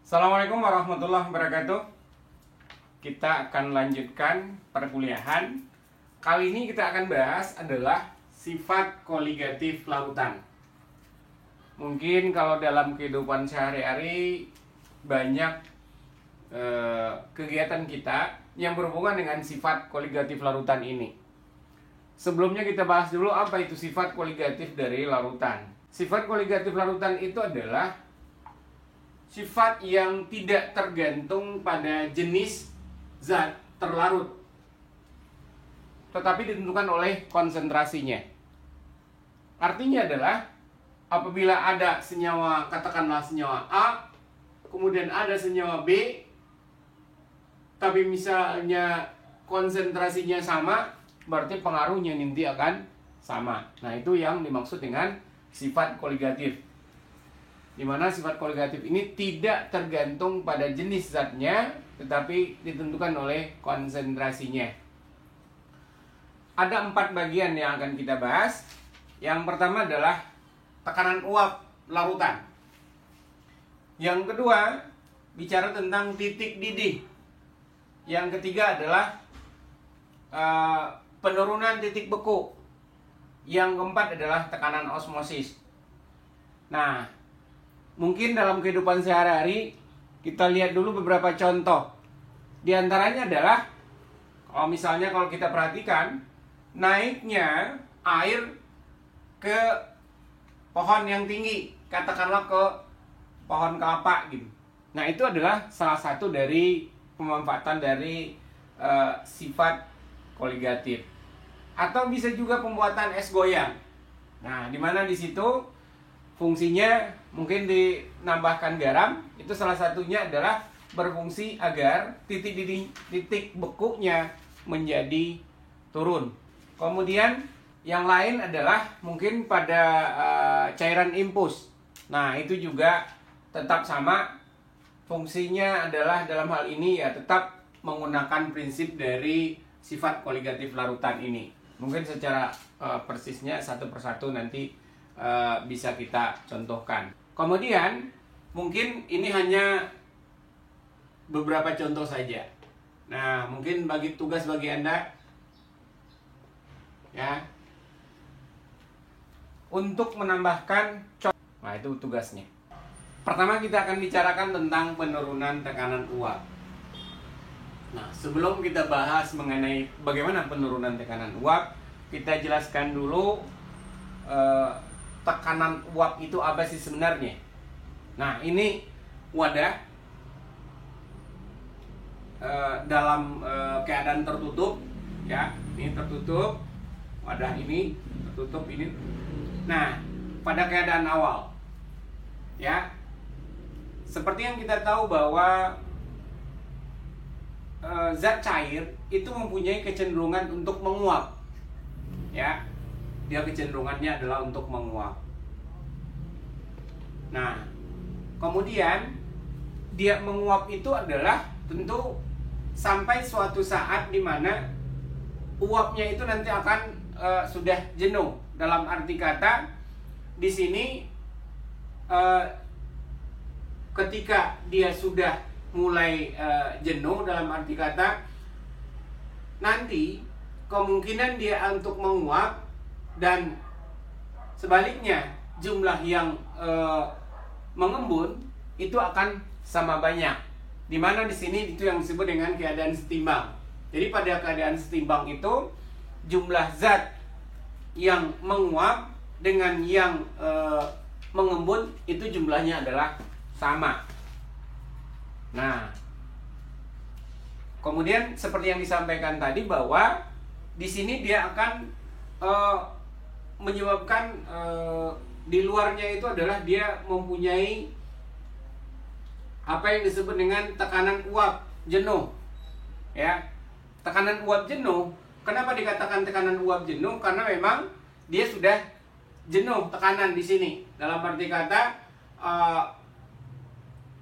Assalamualaikum warahmatullahi wabarakatuh. Kita akan lanjutkan perkuliahan. Kali ini kita akan bahas adalah sifat koligatif larutan. Mungkin kalau dalam kehidupan sehari-hari banyak kegiatan kita yang berhubungan dengan sifat koligatif larutan ini. Sebelumnya kita bahas dulu apa itu sifat koligatif dari larutan. Sifat koligatif larutan itu adalah sifat yang tidak tergantung pada jenis zat terlarut, tetapi ditentukan oleh konsentrasinya. Artinya adalah apabila ada senyawa, katakanlah senyawa A, kemudian ada senyawa B, tapi misalnya konsentrasinya sama, berarti pengaruhnya nanti akan sama. Nah, itu yang dimaksud dengan sifat koligatif, di mana sifat koligatif ini tidak tergantung pada jenis zatnya, tetapi ditentukan oleh konsentrasinya. Ada 4 bagian yang akan kita bahas. Yang pertama adalah tekanan uap larutan. Yang kedua, bicara tentang titik didih. Yang ketiga adalah penurunan titik beku. Yang keempat adalah tekanan osmosis. Nah, mungkin dalam kehidupan sehari-hari kita lihat dulu beberapa contoh. Di antaranya adalah kalau kita perhatikan naiknya air ke pohon yang tinggi, katakanlah ke pohon kelapa gitu. Nah, itu adalah salah satu dari pemanfaatan dari sifat koligatif. Atau bisa juga pembuatan es goyang. Nah, di mana di situ fungsinya mungkin dinambahkan garam, itu salah satunya adalah berfungsi agar titik bekunya menjadi turun. Kemudian yang lain adalah mungkin pada cairan impus. Nah, itu juga tetap sama, fungsinya adalah dalam hal ini ya tetap menggunakan prinsip dari sifat koligatif larutan ini. Mungkin secara persisnya satu persatu nanti bisa kita contohkan. Kemudian mungkin ini hanya beberapa contoh saja. Nah, mungkin tugas bagi Anda ya untuk menambahkan contoh. Nah, itu tugasnya. Pertama kita akan bicarakan tentang penurunan tekanan uap. Nah, sebelum kita bahas mengenai bagaimana penurunan tekanan uap, kita jelaskan dulu tekanan uap itu apa sih sebenarnya. Nah, ini wadah dalam keadaan tertutup ya, ini tertutup, wadah ini tertutup ini. Nah, pada keadaan awal ya, seperti yang kita tahu bahwa zat cair itu mempunyai kecenderungan untuk menguap ya. Dia kecenderungannya adalah untuk menguap. Nah, kemudian dia menguap itu adalah tentu sampai suatu saat di mana uapnya itu nanti akan sudah jenuh. Dalam arti kata di sini ketika dia sudah mulai jenuh, dalam arti kata nanti kemungkinan dia untuk menguap, dan sebaliknya jumlah yang mengembun itu akan sama banyak. Dimana di sini itu yang disebut dengan keadaan setimbang. Jadi pada keadaan setimbang itu jumlah zat yang menguap dengan yang mengembun itu jumlahnya adalah sama. Nah, kemudian seperti yang disampaikan tadi bahwa di sini dia akan menyebabkan di luarnya itu adalah dia mempunyai apa yang disebut dengan tekanan uap jenuh ya. Tekanan uap jenuh, kenapa dikatakan tekanan uap jenuh? Karena memang dia sudah jenuh tekanan di sini. Dalam arti kata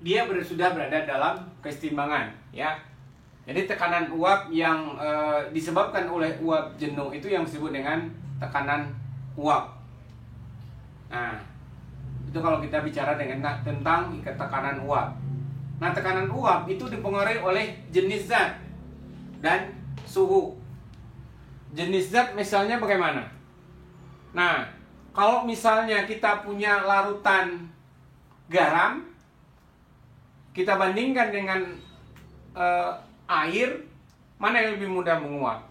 dia sudah berada dalam kesetimbangan ya. Jadi tekanan uap yang disebabkan oleh uap jenuh itu yang disebut dengan tekanan uap. Nah, itu kalau kita bicara tentang tekanan uap. Nah, tekanan uap itu dipengaruhi oleh jenis zat dan suhu. Jenis zat misalnya bagaimana? Nah, kalau misalnya kita punya larutan garam, kita bandingkan dengan air, mana yang lebih mudah menguap?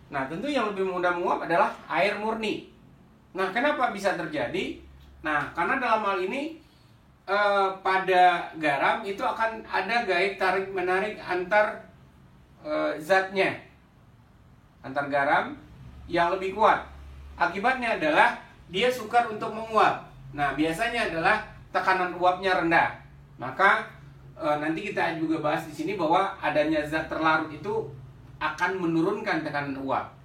Nah, tentu yang lebih mudah menguap adalah air murni. Nah, kenapa bisa terjadi? Nah, karena dalam hal ini pada garam itu akan ada gaya tarik-menarik antar zatnya, antar garam yang lebih kuat. Akibatnya adalah dia sukar untuk menguap. Nah, biasanya adalah tekanan uapnya rendah. Maka nanti kita juga bahas di sini bahwa adanya zat terlarut itu akan menurunkan tekanan uap.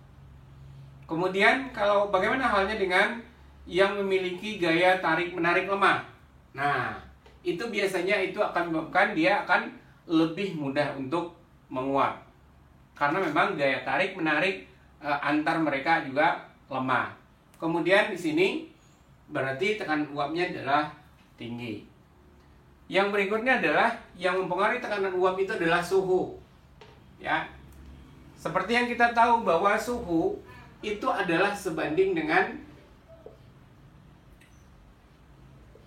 Kemudian kalau bagaimana halnya dengan yang memiliki gaya tarik-menarik lemah? Nah, itu biasanya itu akan menyebabkan dia akan lebih mudah untuk menguap. Karena memang gaya tarik-menarik antar mereka juga lemah. Kemudian di sini berarti tekanan uapnya adalah tinggi. Yang berikutnya adalah yang mempengaruhi tekanan uap itu adalah suhu. Ya. Seperti yang kita tahu bahwa suhu itu adalah sebanding dengan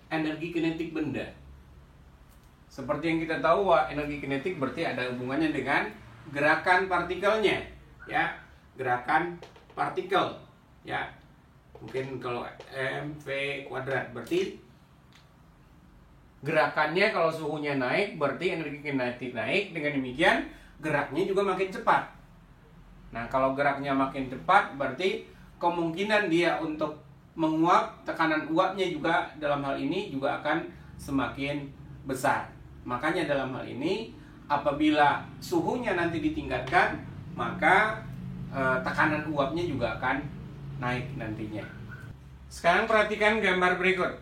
energi kinetik benda. Seperti yang kita tahu bahwa energi kinetik berarti ada hubungannya dengan gerakan partikelnya, ya, gerakan partikel, ya. Mungkin kalau mv kuadrat berarti gerakannya kalau suhunya naik berarti energi kinetik naik, dengan demikian geraknya juga makin cepat. Nah, kalau geraknya makin cepat berarti kemungkinan dia untuk menguap, tekanan uapnya juga dalam hal ini juga akan semakin besar. Makanya dalam hal ini apabila suhunya nanti ditingkatkan, maka tekanan uapnya juga akan naik nantinya. Sekarang perhatikan gambar berikut.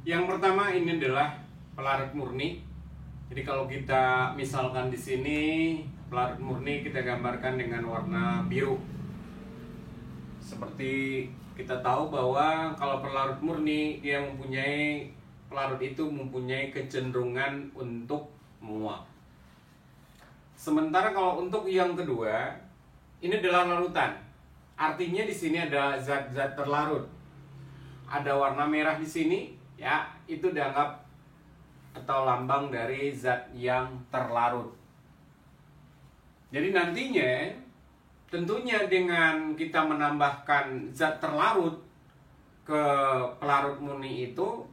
Yang pertama ini adalah pelarut murni. Jadi kalau kita misalkan di sini pelarut murni kita gambarkan dengan warna biru. Seperti kita tahu bahwa kalau pelarut murni dia mempunyai, pelarut itu mempunyai kecenderungan untuk menguap. Sementara kalau untuk yang kedua, ini adalah larutan. Artinya di sini ada zat-zat terlarut. Ada warna merah di sini, ya, itu dianggap atau lambang dari zat yang terlarut. Jadi nantinya tentunya dengan kita menambahkan zat terlarut ke pelarut murni itu,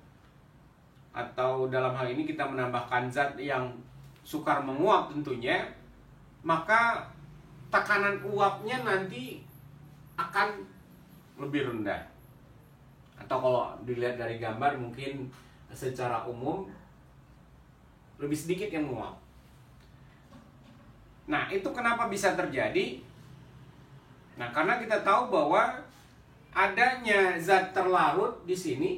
atau dalam hal ini kita menambahkan zat yang sukar menguap tentunya, maka tekanan uapnya nanti akan lebih rendah. Atau kalau dilihat dari gambar mungkin secara umum lebih sedikit yang menguap. Nah, itu kenapa bisa terjadi? Nah, karena kita tahu bahwa adanya zat terlarut di sini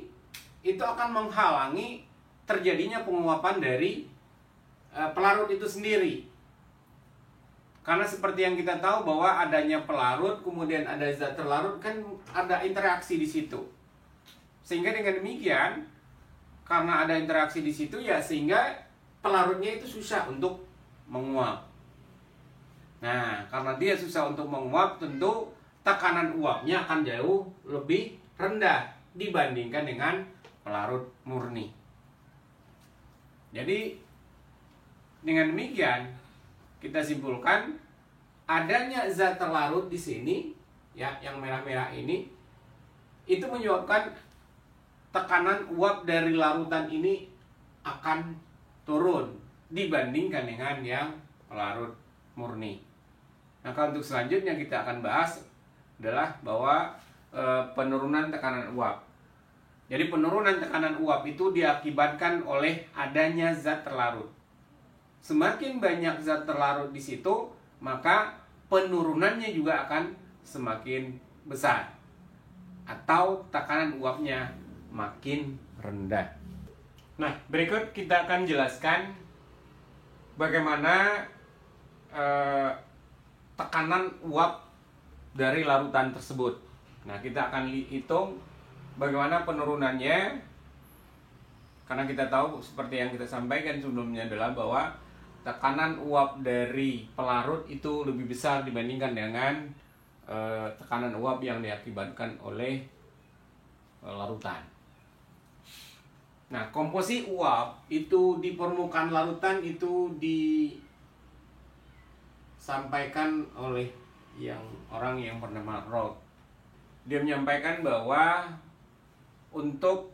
itu akan menghalangi terjadinya penguapan dari pelarut itu sendiri. Karena seperti yang kita tahu bahwa adanya pelarut kemudian ada zat terlarut, kan ada interaksi di situ. Sehingga dengan demikian, karena ada interaksi di situ ya, sehingga pelarutnya itu susah untuk menguap. Nah, karena dia susah untuk menguap, tentu tekanan uapnya akan jauh lebih rendah dibandingkan dengan pelarut murni. Jadi dengan demikian kita simpulkan adanya zat terlarut di sini, ya, yang merah-merah ini, itu menyebabkan tekanan uap dari larutan ini akan turun dibandingkan dengan yang pelarut murni. Maka untuk selanjutnya kita akan bahas adalah bahwa penurunan tekanan uap. Jadi penurunan tekanan uap itu diakibatkan oleh adanya zat terlarut. Semakin banyak zat terlarut di situ, maka penurunannya juga akan semakin besar. Atau tekanan uapnya makin rendah. Nah, berikut kita akan jelaskan bagaimana tekanan uap dari larutan tersebut. Nah, kita akan hitung bagaimana penurunannya Karena kita tahu seperti yang kita sampaikan sebelumnya adalah bahwa tekanan uap dari pelarut itu lebih besar dibandingkan dengan tekanan uap yang diakibatkan oleh larutan. Nah, komposisi uap itu di permukaan larutan itu disampaikan oleh orang yang bernama Roth. Dia menyampaikan bahwa untuk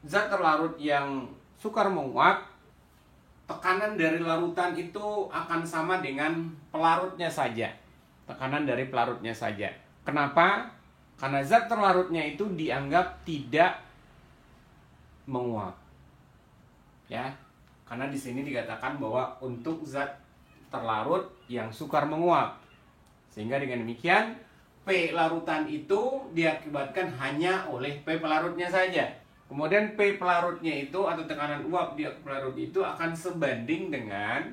zat terlarut yang sukar menguap, tekanan dari larutan itu akan sama dengan pelarutnya saja. Tekanan dari pelarutnya saja. Kenapa? Karena zat terlarutnya itu dianggap tidak menguap. Ya. Karena di sini dikatakan bahwa untuk zat terlarut yang sukar menguap. Sehingga dengan demikian P larutan itu diakibatkan hanya oleh P pelarutnya saja. Kemudian P pelarutnya itu atau tekanan uap di pelarut itu akan sebanding dengan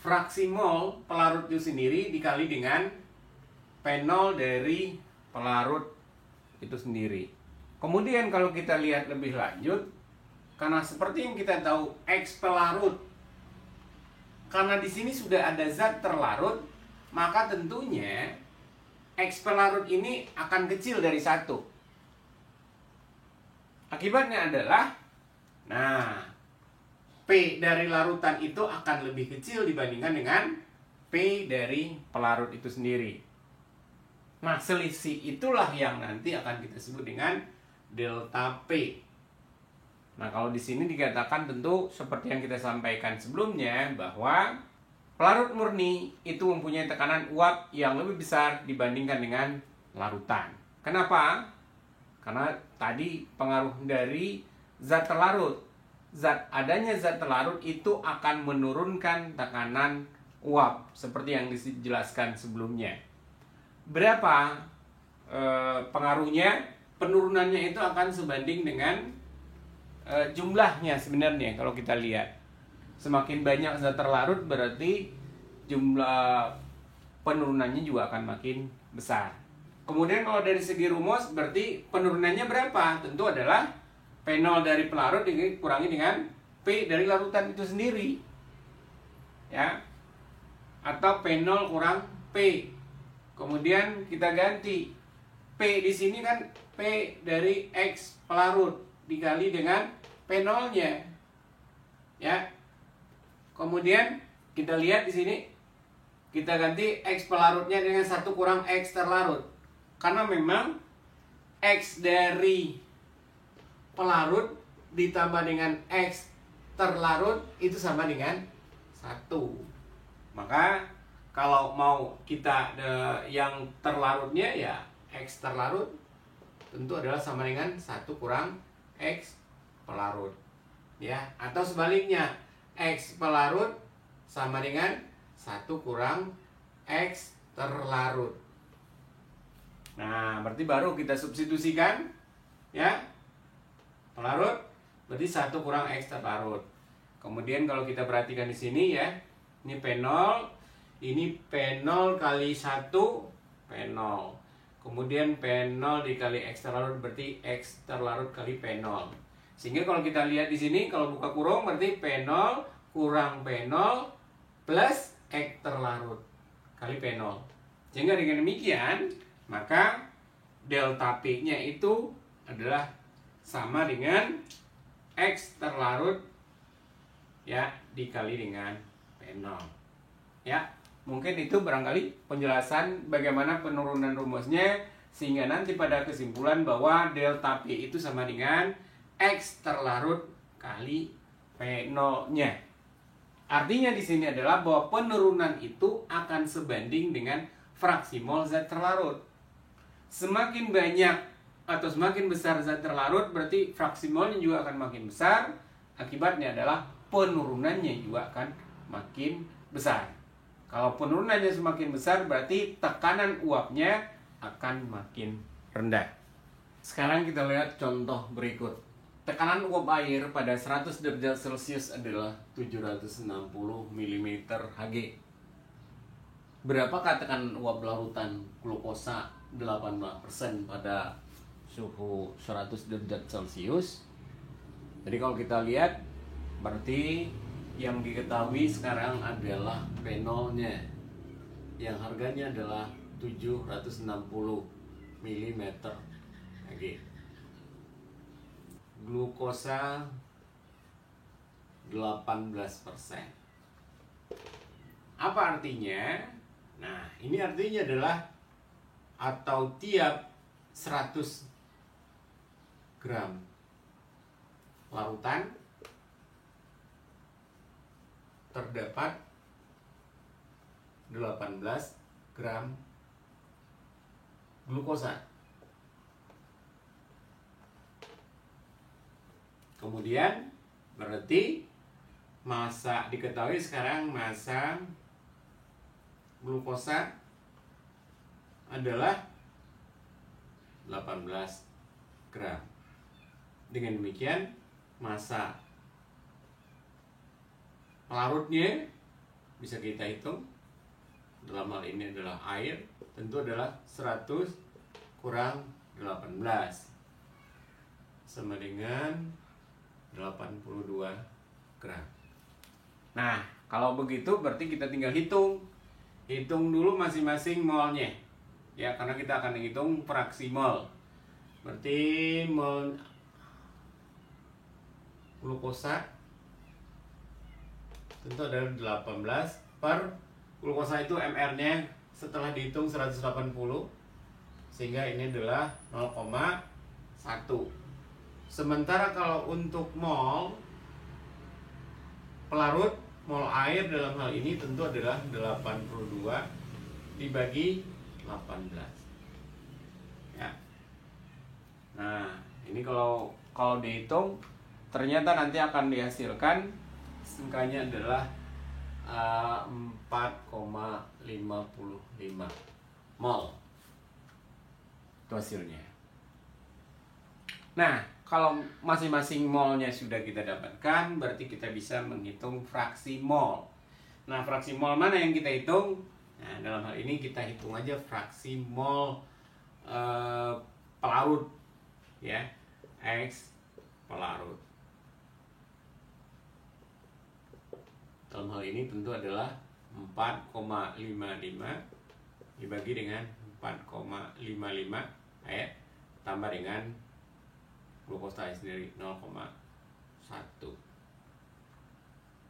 fraksi mol pelarut itu sendiri dikali dengan P0 dari pelarut itu sendiri. Kemudian kalau kita lihat lebih lanjut, karena seperti yang kita tahu X pelarut, karena di sini sudah ada zat terlarut, maka tentunya X pelarut ini akan kecil dari 1. Akibatnya adalah, nah, P dari larutan itu akan lebih kecil dibandingkan dengan P dari pelarut itu sendiri. Nah, selisih itulah yang nanti akan kita sebut dengan delta P. Nah, kalau di sini dikatakan tentu seperti yang kita sampaikan sebelumnya bahwa pelarut murni itu mempunyai tekanan uap yang lebih besar dibandingkan dengan larutan. Kenapa? Karena tadi pengaruh dari zat terlarut. Adanya zat terlarut itu akan menurunkan tekanan uap seperti yang dijelaskan sebelumnya. Berapa pengaruhnya? Penurunannya itu akan sebanding dengan jumlahnya sebenarnya. Kalau kita lihat semakin banyak zat terlarut berarti jumlah penurunannya juga akan makin besar. Kemudian kalau dari segi rumus berarti penurunannya berapa? Tentu adalah P0 dari pelarut dikurangi dengan P dari larutan itu sendiri. Ya. Atau P0 kurang P. Kemudian kita ganti P di sini kan P dari X pelarut dikali dengan P0-nya. Ya. Kemudian kita lihat di sini kita ganti X pelarutnya dengan 1 kurang X terlarut. Karena memang X dari pelarut ditambah dengan X terlarut itu sama dengan 1. Maka kalau mau kita yang terlarutnya ya X terlarut tentu adalah sama dengan 1 kurang X pelarut. Ya, atau sebaliknya X pelarut sama dengan 1 kurang X terlarut. Nah, berarti baru kita substitusikan ya. Pelarut berarti 1 kurang X terlarut. Kemudian kalau kita perhatikan di sini ya, ini P0, ini P0 kali 1 P0. Kemudian P0 dikali X terlarut berarti X terlarut kali P0. Sehingga kalau kita lihat di sini kalau buka kurung berarti P0 kurang P0 plus X terlarut kali P0. Sehingga dengan demikian maka delta P-nya itu adalah sama dengan X terlarut ya dikali dengan P0. Ya. Mungkin itu barangkali penjelasan bagaimana penurunan rumusnya sehingga nanti pada kesimpulan bahwa delta P itu sama dengan X terlarut kali P0-nya. Artinya di sini adalah bahwa penurunan itu akan sebanding dengan fraksi mol zat terlarut. Semakin banyak atau semakin besar zat terlarut berarti fraksi molnya juga akan makin besar. Akibatnya adalah penurunannya juga akan makin besar. Kalau penurunannya semakin besar berarti tekanan uapnya akan makin rendah. Sekarang kita lihat contoh berikut. Tekanan uap air pada 100 derajat Celcius adalah 760 mm Hg. Berapakah tekanan uap larutan glukosa 18% pada suhu 100 derajat Celcius. Jadi kalau kita lihat, berarti yang diketahui sekarang adalah penolnya, yang harganya adalah 760 mm Hg. Glukosa 18%. Apa artinya? Nah, ini artinya adalah atau tiap 100 gram larutan terdapat 18 gram glukosa. Kemudian berarti massa diketahui sekarang, massa glukosa adalah 18 gram. Dengan demikian, massa pelarutnya bisa kita hitung. Dalam hal ini adalah air, tentu adalah 100 kurang 18 sama dengan 82 gram. Nah, kalau begitu berarti kita tinggal hitung dulu masing-masing molnya, ya, karena kita akan menghitung fraksi mol. Berarti mol glukosa tentu adalah 18 per glukosa itu mR-nya setelah dihitung 180, sehingga ini adalah 0,1. Sementara kalau untuk mol pelarut, mol air dalam hal ini tentu adalah 82 dibagi 18. Ya. Nah, ini kalau dihitung ternyata nanti akan dihasilkan angkanya adalah 4,55 mol. Itu hasilnya. Nah, kalau masing-masing molnya sudah kita dapatkan, berarti kita bisa menghitung fraksi mol. Nah, fraksi mol mana yang kita hitung? Nah, dalam hal ini kita hitung aja fraksi mol pelarut, ya, X pelarut. Dalam hal ini tentu adalah 4,55 dibagi dengan 4,55 ya, tambah dengan glukosa sendiri 0,1.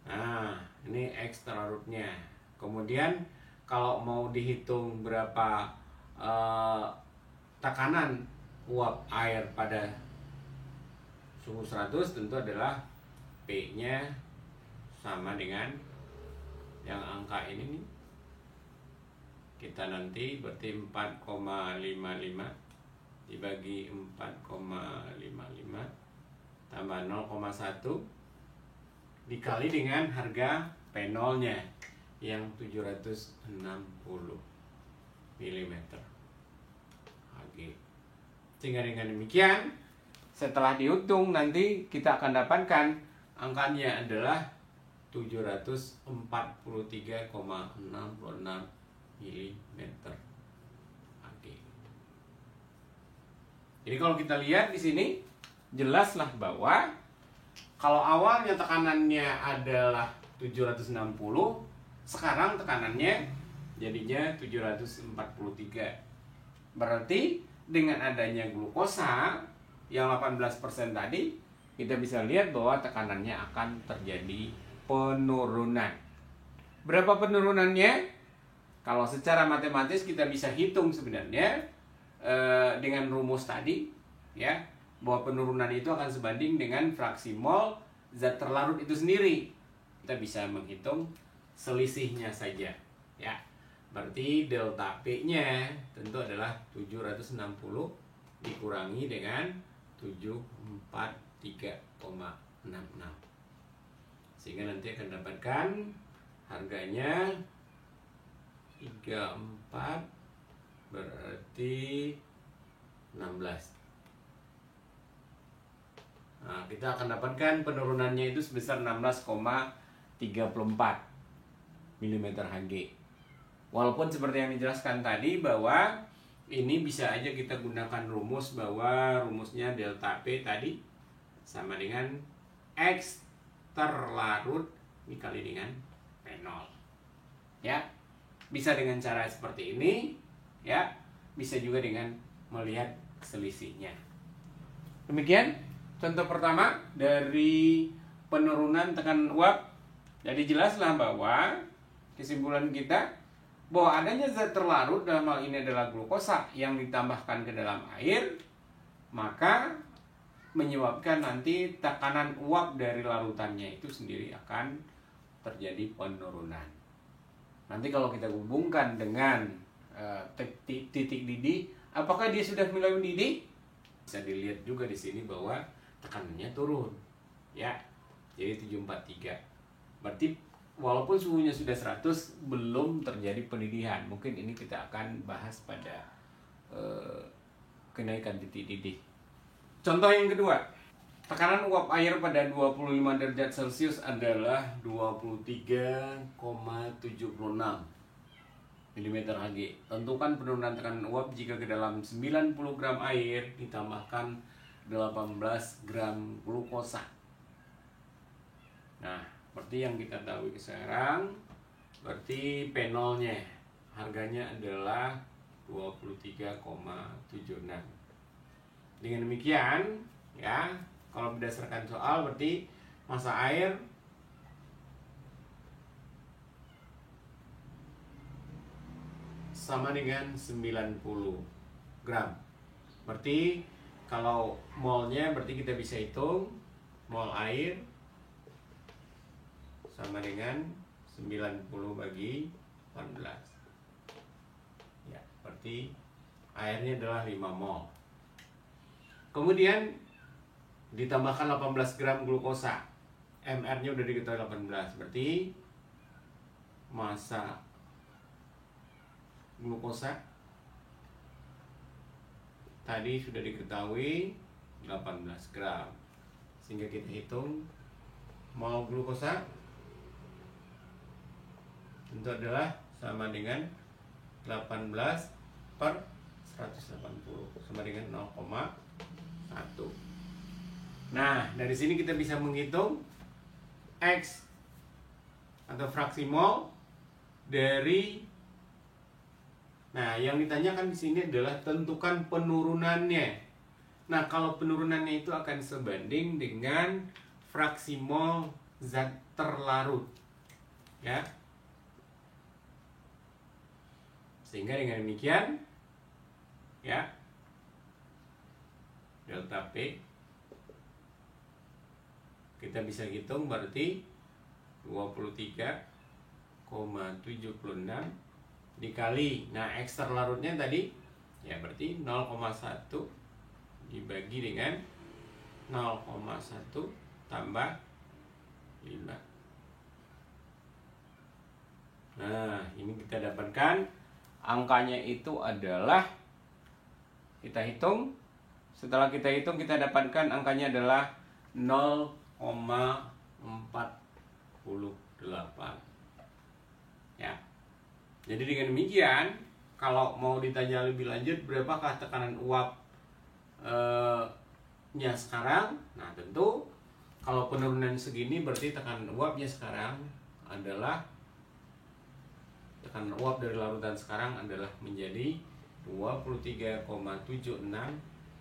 Nah, ini X pelarutnya. Kemudian kalau mau dihitung berapa tekanan uap air pada suhu 100, tentu adalah P-nya sama dengan yang angka ini nih. Kita nanti berarti 4,55 dibagi 4,55 tambah 0,1 dikali dengan harga penolnya yang 760 mm Hg. Sehingga dengan demikian, setelah dihitung nanti kita akan dapatkan angkanya adalah 743,66 mm Hg. Jadi kalau kita lihat di sini jelaslah bahwa kalau awalnya tekanannya adalah 760, sekarang tekanannya jadinya 743. Berarti dengan adanya glukosa yang 18% tadi, kita bisa lihat bahwa tekanannya akan terjadi penurunan. Berapa penurunannya? Kalau secara matematis kita bisa hitung sebenarnya dengan rumus tadi, ya, bahwa penurunan itu akan sebanding dengan fraksi mol zat terlarut itu sendiri. Kita bisa menghitung selisihnya saja, ya. Berarti delta P-nya tentu adalah 760 dikurangi dengan 743,66. Sehingga nanti akan dapatkan harganya 34 berarti 16. Nah, kita akan dapatkan penurunannya itu sebesar 16,34 mm Hg. Walaupun seperti yang dijelaskan tadi bahwa ini bisa aja kita gunakan rumus bahwa rumusnya delta P tadi sama dengan X terlarut dikali dengan P0. Ya, bisa dengan cara seperti ini, ya, bisa juga dengan melihat selisihnya. Demikian contoh pertama dari penurunan tekanan uap. Jadi jelaslah bahwa kesimpulan kita bahwa adanya zat terlarut dalam hal ini adalah glukosa yang ditambahkan ke dalam air, maka menyebabkan nanti tekanan uap dari larutannya itu sendiri akan terjadi penurunan. Nanti kalau kita hubungkan dengan titik didih, apakah dia sudah mulai mendidih? Bisa dilihat juga di sini bahwa tekanannya turun, ya. Jadi 743. Berarti walaupun suhunya sudah 100 belum terjadi pendidihan. Mungkin ini kita akan bahas pada kenaikan titik didih. Contoh yang kedua, tekanan uap air pada 25 derajat Celcius adalah 23,76 mm/Hg. Tentukan penurunan tekanan uap jika ke dalam 90 gram air ditambahkan 18 gram glukosa. Nah, seperti yang kita tahu sekarang, berarti P0-nya harganya adalah 23,76. Dengan demikian, ya, kalau berdasarkan soal berarti massa air sama dengan 90 gram. Berarti kalau molnya berarti kita bisa hitung mol air sama dengan 90 bagi 18. Ya, berarti airnya adalah 5 mol. Kemudian ditambahkan 18 gram glukosa. MR-nya udah diketahui 18. Berarti massa glukosa tadi sudah diketahui 18 gram. Sehingga kita hitung mol glukosa itu adalah sama dengan 18 per 180 sama dengan 0,1. Nah, dari sini kita bisa menghitung X atau fraksi mol dari, nah, yang ditanyakan di sini adalah tentukan penurunannya. Nah, kalau penurunannya itu akan sebanding dengan fraksi mol zat terlarut. Ya. Sehingga dengan demikian, ya, delta P kita bisa hitung berarti 23,76 dikali, nah X terlarutnya tadi ya berarti 0,1 dibagi dengan 0,1 tambah 5. Nah, ini kita dapatkan angkanya itu adalah, kita hitung, setelah kita hitung kita dapatkan angkanya adalah 0,48. Ya. Jadi dengan demikian, kalau mau ditanya lebih lanjut berapakah tekanan uap nya sekarang? Nah, tentu kalau penurunan segini berarti tekanan uapnya sekarang adalah, tekanan uap dari larutan sekarang adalah menjadi 23,76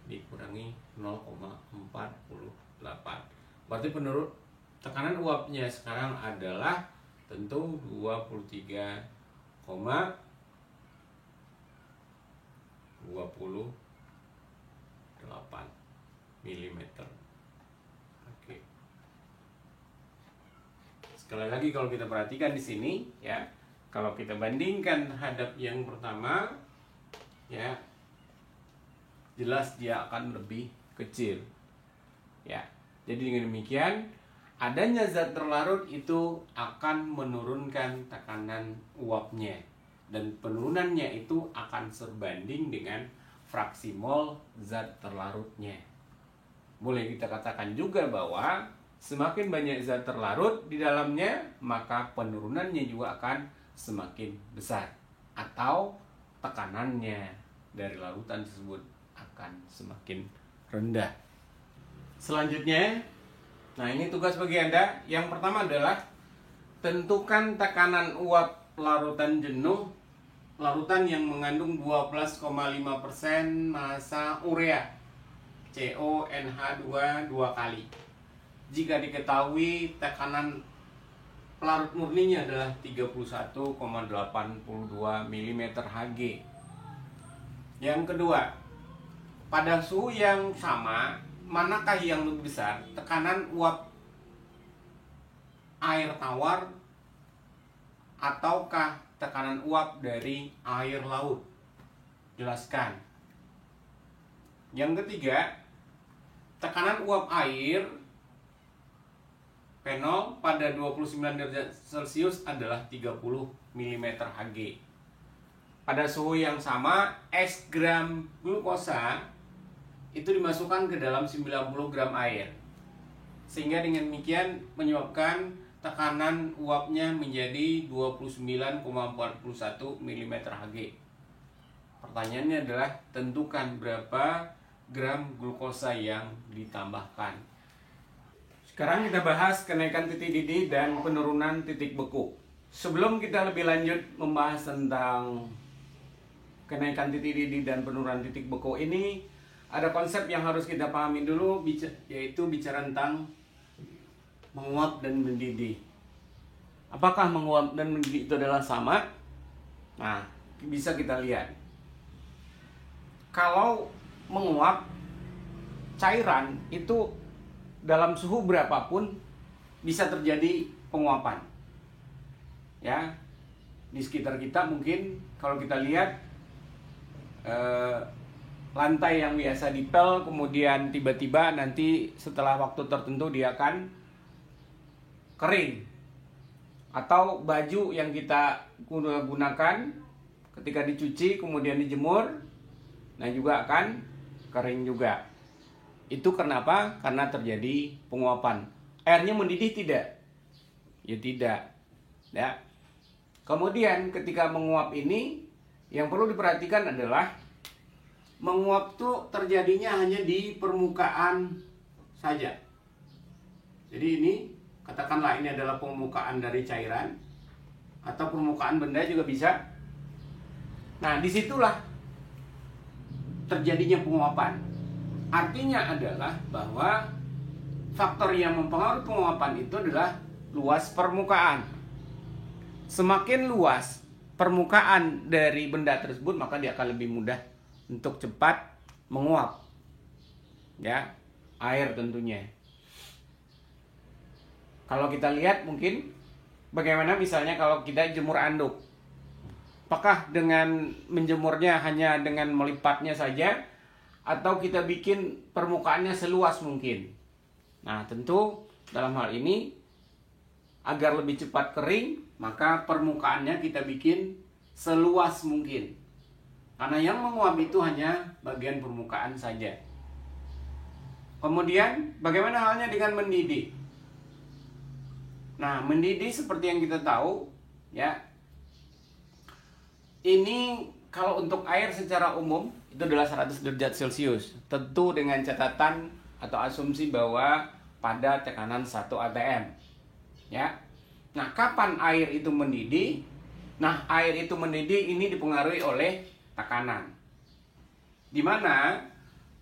dikurangi 0,48. Berarti penurut tekanan uapnya sekarang adalah tentu 23,28 mm. Oke. Sekali lagi kalau kita perhatikan di sini, ya, kalau kita bandingkan hadap yang pertama, ya, jelas dia akan lebih kecil. Ya. Jadi dengan demikian, adanya zat terlarut itu akan menurunkan tekanan uapnya, dan penurunannya itu akan sebanding dengan fraksi mol zat terlarutnya. Boleh kita katakan juga bahwa semakin banyak zat terlarut di dalamnya, maka penurunannya juga akan semakin besar, atau tekanannya dari lautan tersebut akan semakin rendah. Selanjutnya, nah ini tugas bagi Anda. Yang pertama adalah tentukan tekanan uap larutan jenuh, larutan yang mengandung 12,5% massa urea CONH2 dua kali. Jika diketahui tekanan larut murninya adalah 31,82 mm Hg. Yang kedua, pada suhu yang sama, manakah yang lebih besar? Tekanan uap air tawar ataukah tekanan uap dari air laut? Jelaskan. Yang ketiga, tekanan uap air P0 pada 29 derajat Celcius adalah 30 mm Hg. Pada suhu yang sama, es gram glukosa itu dimasukkan ke dalam 90 gram air. Sehingga dengan demikian menyebabkan tekanan uapnya menjadi 29,41 mm Hg. Pertanyaannya adalah tentukan berapa gram glukosa yang ditambahkan. Sekarang kita bahas kenaikan titik didih dan penurunan titik beku. Sebelum kita lebih lanjut membahas tentang kenaikan titik didih dan penurunan titik beku ini, ada konsep yang harus kita pahami dulu, yaitu bicara tentang menguap dan mendidih. Apakah menguap dan mendidih itu adalah sama? Nah, bisa kita lihat. Kalau menguap, cairan itu dalam suhu berapapun bisa terjadi penguapan. Ya, di sekitar kita mungkin kalau kita lihat lantai yang biasa dipel, kemudian tiba-tiba nanti setelah waktu tertentu dia akan kering. Atau baju yang kita gunakan ketika dicuci kemudian dijemur, nah juga akan kering juga. Itu kenapa? Karena terjadi penguapan. Airnya mendidih tidak? Ya tidak. Ya. Kemudian ketika menguap ini, yang perlu diperhatikan adalah menguap itu terjadinya hanya di permukaan saja. Jadi ini katakanlah ini adalah permukaan dari cairan atau permukaan benda juga bisa. Nah, disitulah terjadinya penguapan. Artinya adalah bahwa faktor yang mempengaruhi penguapan itu adalah luas permukaan. Semakin luas permukaan dari benda tersebut, maka dia akan lebih mudah untuk cepat menguap. Ya, air tentunya. Kalau kita lihat mungkin bagaimana misalnya kalau kita jemur anduk. Apakah dengan menjemurnya hanya dengan melipatnya saja atau kita bikin permukaannya seluas mungkin? Nah, tentu dalam hal ini agar lebih cepat kering, maka permukaannya kita bikin seluas mungkin. Karena yang menguap itu hanya bagian permukaan saja. Kemudian bagaimana halnya dengan mendidih? Nah, mendidih seperti yang kita tahu, ya. Ini kalau untuk air secara umum itu adalah 100 derajat Celcius. Tentu dengan catatan atau asumsi bahwa pada tekanan 1 atm. Ya. Nah, kapan air itu mendidih? Nah, air itu mendidih ini dipengaruhi oleh tekanan. Di mana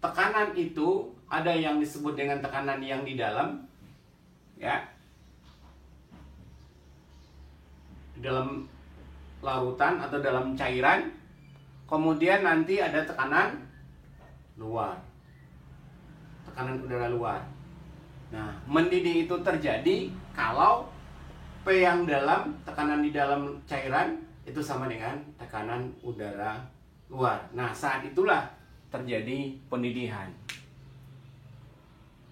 tekanan itu ada yang disebut dengan tekanan yang di dalam, ya, di dalam larutan atau dalam cairan. Kemudian nanti ada tekanan luar, tekanan udara luar. Nah, mendidih itu terjadi kalau P yang dalam, tekanan di dalam cairan itu sama dengan tekanan udara luar. Nah, saat itulah terjadi pendidihan.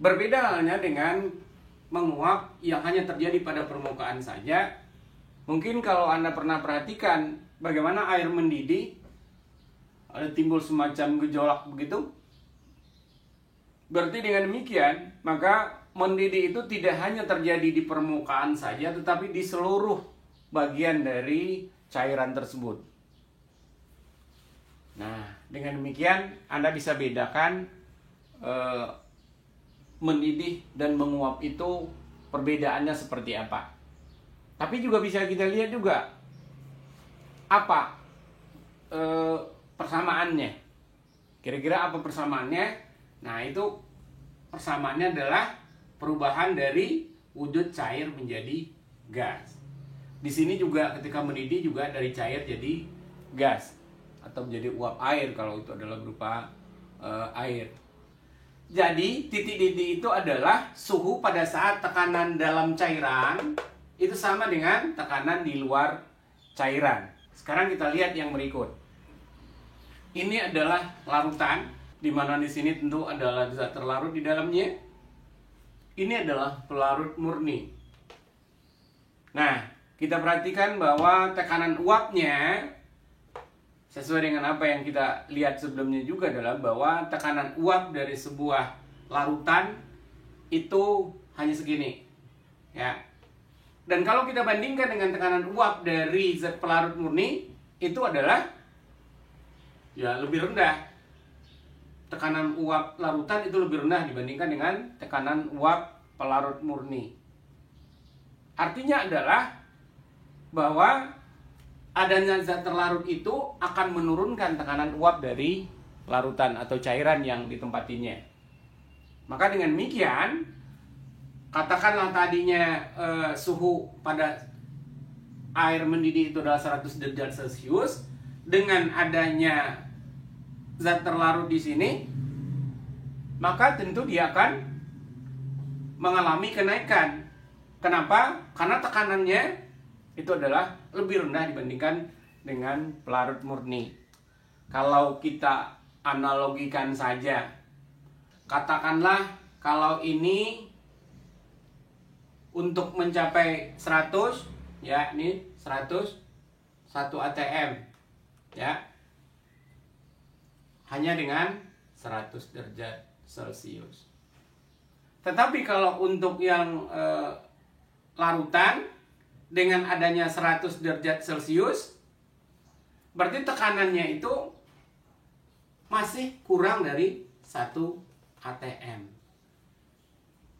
Berbeda halnya dengan menguap yang hanya terjadi pada permukaan saja. Mungkin kalau Anda pernah perhatikan bagaimana air mendidih, ada timbul semacam gejolak begitu. Berarti dengan demikian, maka mendidih itu tidak hanya terjadi di permukaan saja, tetapi di seluruh bagian dari cairan tersebut. Nah, dengan demikian Anda bisa bedakan mendidih dan menguap itu perbedaannya seperti apa. Tapi juga bisa kita lihat juga apa persamaannya. Kira-kira apa persamaannya? Nah, itu persamaannya adalah perubahan dari wujud cair menjadi gas. Di sini juga ketika mendidih juga dari cair jadi gas atau menjadi uap air kalau itu adalah berupa air. Jadi titik didih itu adalah suhu pada saat tekanan dalam cairan itu sama dengan tekanan di luar cairan. Sekarang kita lihat yang berikut. Ini adalah larutan, di mana di sini tentu adalah zat terlarut di dalamnya. Ini adalah pelarut murni. Nah, kita perhatikan bahwa tekanan uapnya sesuai dengan apa yang kita lihat sebelumnya juga adalah bahwa tekanan uap dari sebuah larutan itu hanya segini, ya. Dan kalau kita bandingkan dengan tekanan uap dari zat pelarut murni, itu adalah ya lebih rendah. Tekanan uap larutan itu lebih rendah dibandingkan dengan tekanan uap pelarut murni. Artinya adalah bahwa adanya zat terlarut itu akan menurunkan tekanan uap dari larutan atau cairan yang ditempatinya. Maka dengan demikian, katakanlah tadinya suhu pada air mendidih itu adalah 100 derajat Celcius, dengan adanya zat terlarut di sini, maka tentu dia akan mengalami kenaikan. Kenapa? Karena tekanannya itu adalah lebih rendah dibandingkan dengan pelarut murni. Kalau kita analogikan saja, katakanlah kalau ini untuk mencapai 100, ya ini 100, 1 atm, ya, hanya dengan 100 derajat Celcius. Tetapi kalau untuk yang larutan dengan adanya 100 derajat Celcius, berarti tekanannya itu masih kurang dari 1 atm.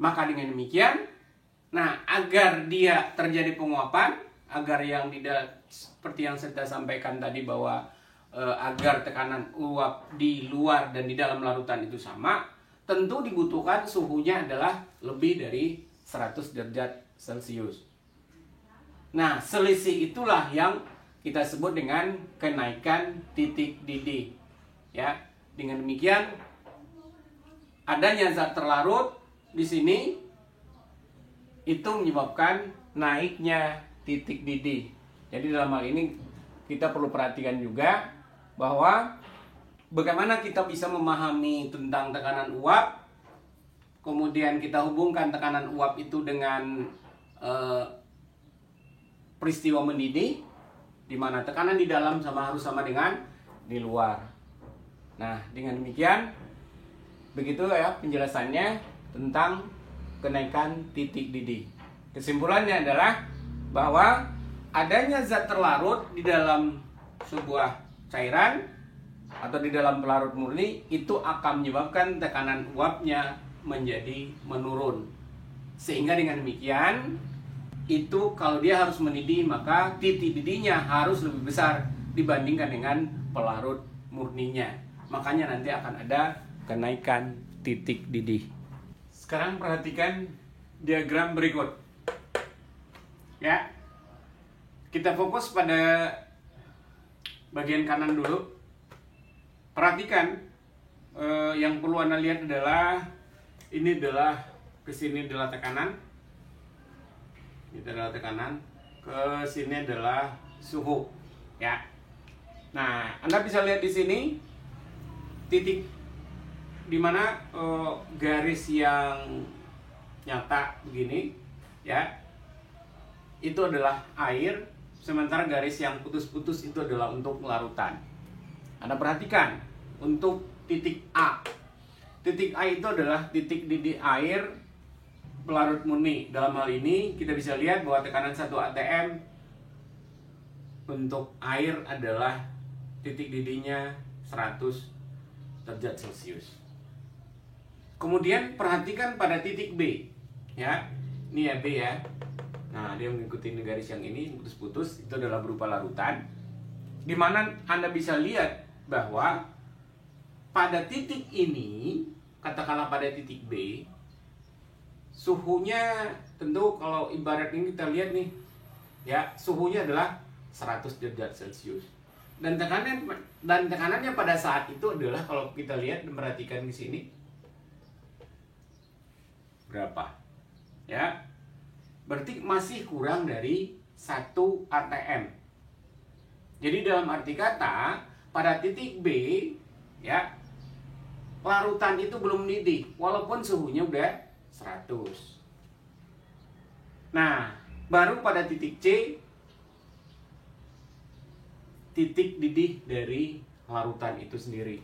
Maka dengan demikian, nah agar dia terjadi penguapan, agar yang tidak seperti yang saya sampaikan tadi bahwa agar tekanan uap di luar dan di dalam larutan itu sama, tentu dibutuhkan suhunya adalah lebih dari 100 derajat Celcius. Nah, selisih itulah yang kita sebut dengan kenaikan titik didih. Ya, dengan demikian adanya zat terlarut di sini itu menyebabkan naiknya titik didih. Jadi dalam hal ini kita perlu perhatikan juga bahwa bagaimana kita bisa memahami tentang tekanan uap, kemudian kita hubungkan tekanan uap itu dengan peristiwa mendidih, di mana tekanan di dalam harus sama dengan di luar. Nah, dengan demikian begitu ya penjelasannya tentang kenaikan titik didih. Kesimpulannya adalah bahwa adanya zat terlarut di dalam sebuah cairan atau di dalam pelarut murni itu akan menyebabkan tekanan uapnya menjadi menurun. Sehingga dengan demikian itu kalau dia harus mendidih, maka titik didihnya harus lebih besar dibandingkan dengan pelarut murninya. Makanya nanti akan ada kenaikan titik didih. Sekarang perhatikan diagram berikut. Ya. Kita fokus pada bagian kanan dulu. Perhatikan yang perlu Anda lihat adalah ini adalah kesini adalah tekanan. Ini adalah tekanan, ke sini adalah suhu, ya. Nah, Anda bisa lihat di sini titik di mana garis yang nyata begini, ya. Itu adalah air, sementara garis yang putus-putus itu adalah untuk larutan. Anda perhatikan untuk titik A. Titik A itu adalah titik didih air pelarut murni. Dalam hal ini kita bisa lihat bahwa tekanan 1 atm untuk air adalah titik didihnya 100 derajat Celcius. Kemudian perhatikan pada titik B, ya. Ini ya B ya. Nah, dia mengikuti garis yang ini putus-putus, itu adalah berupa larutan. Di mana Anda bisa lihat bahwa pada titik ini, katakanlah pada titik B, suhunya tentu kalau ibarat ini kita lihat nih, ya, suhunya adalah 100 derajat Celcius. Dan tekanannya pada saat itu adalah kalau kita lihat dan perhatikan di sini berapa? Ya. Berarti masih kurang dari 1 atm. Jadi dalam arti kata pada titik B, ya, larutan itu belum mendidih walaupun suhunya udah 100. Nah, baru pada titik C, titik didih dari larutan itu sendiri.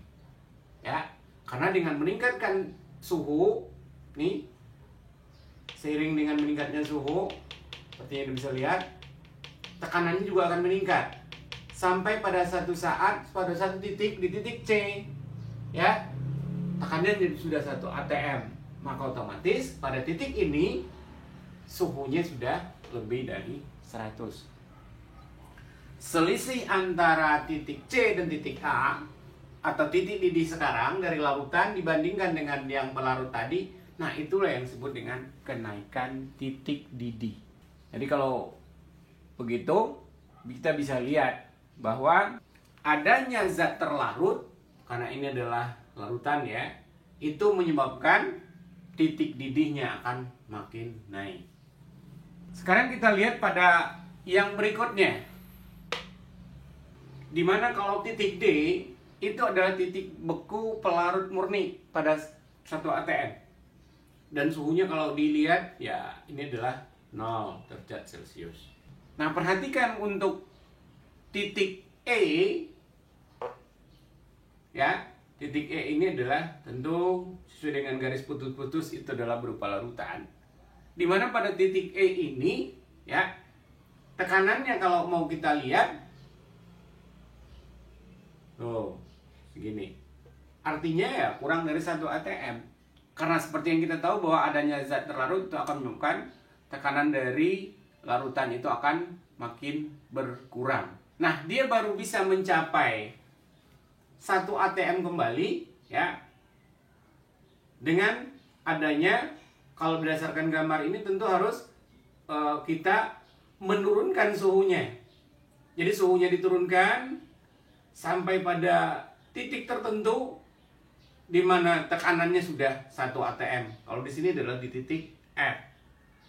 Ya, karena dengan meningkatkan suhu nih, seiring dengan meningkatnya suhu, seperti yang bisa lihat, tekanannya juga akan meningkat sampai pada satu saat, pada satu titik, di titik C, ya, tekanannya sudah 1 atm. Maka otomatis pada titik ini suhunya sudah lebih dari 100. Selisih antara titik C dan titik A atau titik didih sekarang dari larutan dibandingkan dengan yang pelarut tadi, nah itulah yang disebut dengan kenaikan titik didih. Jadi kalau begitu kita bisa lihat bahwa adanya zat terlarut, karena ini adalah larutan ya, itu menyebabkan titik didihnya akan makin naik. Sekarang kita lihat pada yang berikutnya, dimana kalau titik D itu adalah titik beku pelarut murni pada 1 atm. Dan suhunya kalau dilihat, ya ini adalah 0 derajat Celcius. Nah, perhatikan untuk titik E, ya, titik E ini adalah tentu sesuai dengan garis putus-putus, itu adalah berupa larutan. Dimana pada titik E ini, ya, tekanannya kalau mau kita lihat, tuh, segini. Artinya ya kurang dari 1 atm. Karena seperti yang kita tahu bahwa adanya zat terlarut itu akan menyebabkan tekanan dari larutan itu akan makin berkurang. Nah, dia baru bisa mencapai 1 atm kembali, ya, dengan adanya, kalau berdasarkan gambar ini tentu harus kita menurunkan suhunya. Jadi suhunya diturunkan sampai pada titik tertentu di mana tekanannya sudah 1 atm. Kalau di sini adalah di titik F.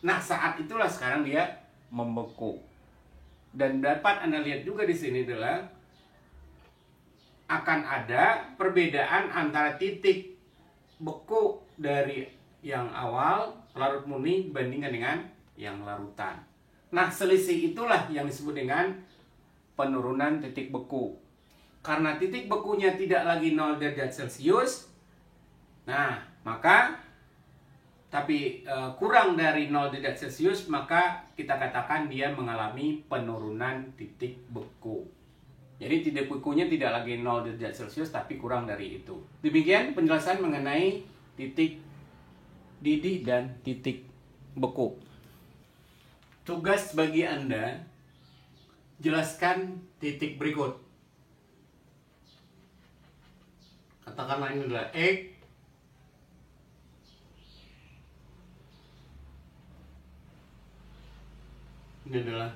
Nah, saat itulah sekarang dia membeku. Dan dapat Anda lihat juga di sini adalah akan ada perbedaan antara titik beku dari yang awal larut murni dibandingkan dengan yang larutan. Nah, selisih itulah yang disebut dengan penurunan titik beku. Karena titik bekunya tidak lagi 0 derajat Celcius, nah, maka kurang dari 0 derajat Celcius, maka kita katakan dia mengalami penurunan titik beku. Jadi titik bekunya tidak lagi 0 derajat Celcius, tapi kurang dari itu. Demikian penjelasan mengenai titik didih dan titik beku. Tugas bagi Anda, jelaskan titik berikut. Katakanlah ini adalah X, ini adalah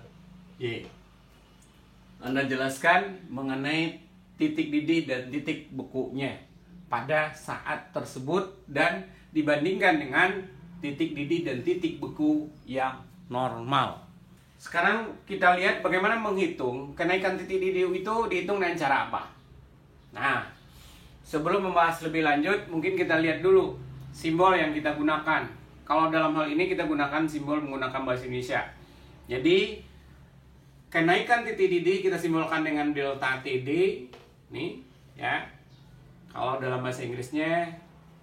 Y. Anda jelaskan mengenai titik didih dan titik bekunya pada saat tersebut dan dibandingkan dengan titik didih dan titik beku yang normal. Sekarang kita lihat bagaimana menghitung kenaikan titik didih itu dihitung dengan cara apa. Nah, sebelum membahas lebih lanjut, mungkin kita lihat dulu simbol yang kita gunakan. Kalau dalam hal ini kita gunakan simbol menggunakan bahasa Indonesia. Jadi, kenaikan titik didih kita simbolkan dengan delta TD, nih, ya. Kalau dalam bahasa Inggrisnya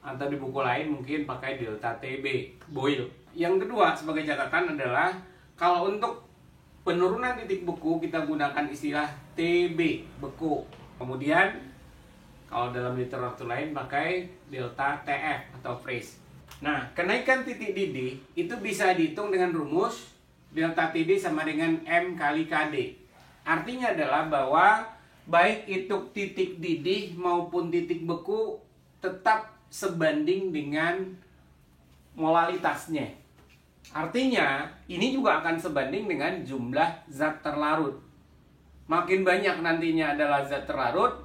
atau di buku lain mungkin pakai delta TB, Boyle. Yang kedua sebagai catatan adalah kalau untuk penurunan titik beku kita gunakan istilah TB, beku. Kemudian Kalau dalam literatur lain pakai delta TF atau phase. Nah, kenaikan titik didih itu bisa dihitung dengan rumus delta TD sama dengan M kali KD. Artinya adalah bahwa baik itu titik didih maupun titik beku tetap sebanding dengan molalitasnya. Artinya, ini juga akan sebanding dengan jumlah zat terlarut. Makin banyak nantinya adalah zat terlarut,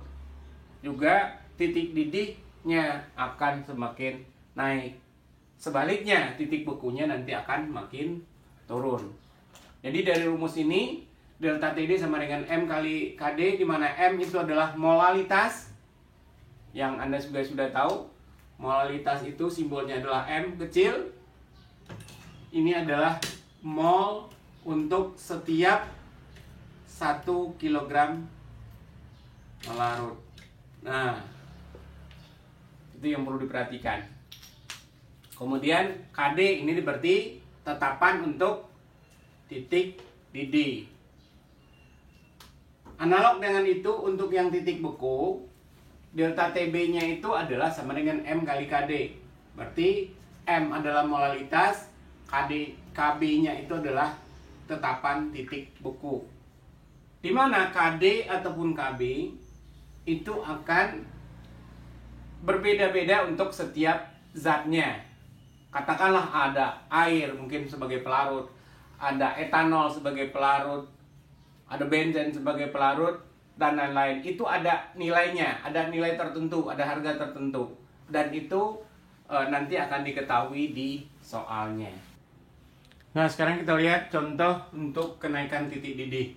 juga titik didihnya akan semakin naik. Sebaliknya, titik bekunya nanti akan makin turun. Jadi dari rumus ini, delta TD sama dengan M kali KD, di mana M itu adalah molalitas. Yang Anda juga sudah tahu, molalitas itu simbolnya adalah M kecil. Ini adalah mol untuk setiap 1 kg larut. Nah, itu yang perlu diperhatikan. Kemudian KD ini berarti tetapan untuk titik didih. Analog dengan itu untuk yang titik beku, delta TB-nya itu adalah sama dengan M kali KD. Berarti M adalah molalitas, KB-nya itu adalah tetapan titik beku. Di mana KD ataupun KB itu akan berbeda-beda untuk setiap zatnya. Katakanlah ada air mungkin sebagai pelarut, ada etanol sebagai pelarut, ada benzen sebagai pelarut, dan lain-lain. Itu ada nilainya, ada nilai tertentu, ada harga tertentu. Dan itu nanti akan diketahui di soalnya. Nah, sekarang kita lihat contoh untuk kenaikan titik didih.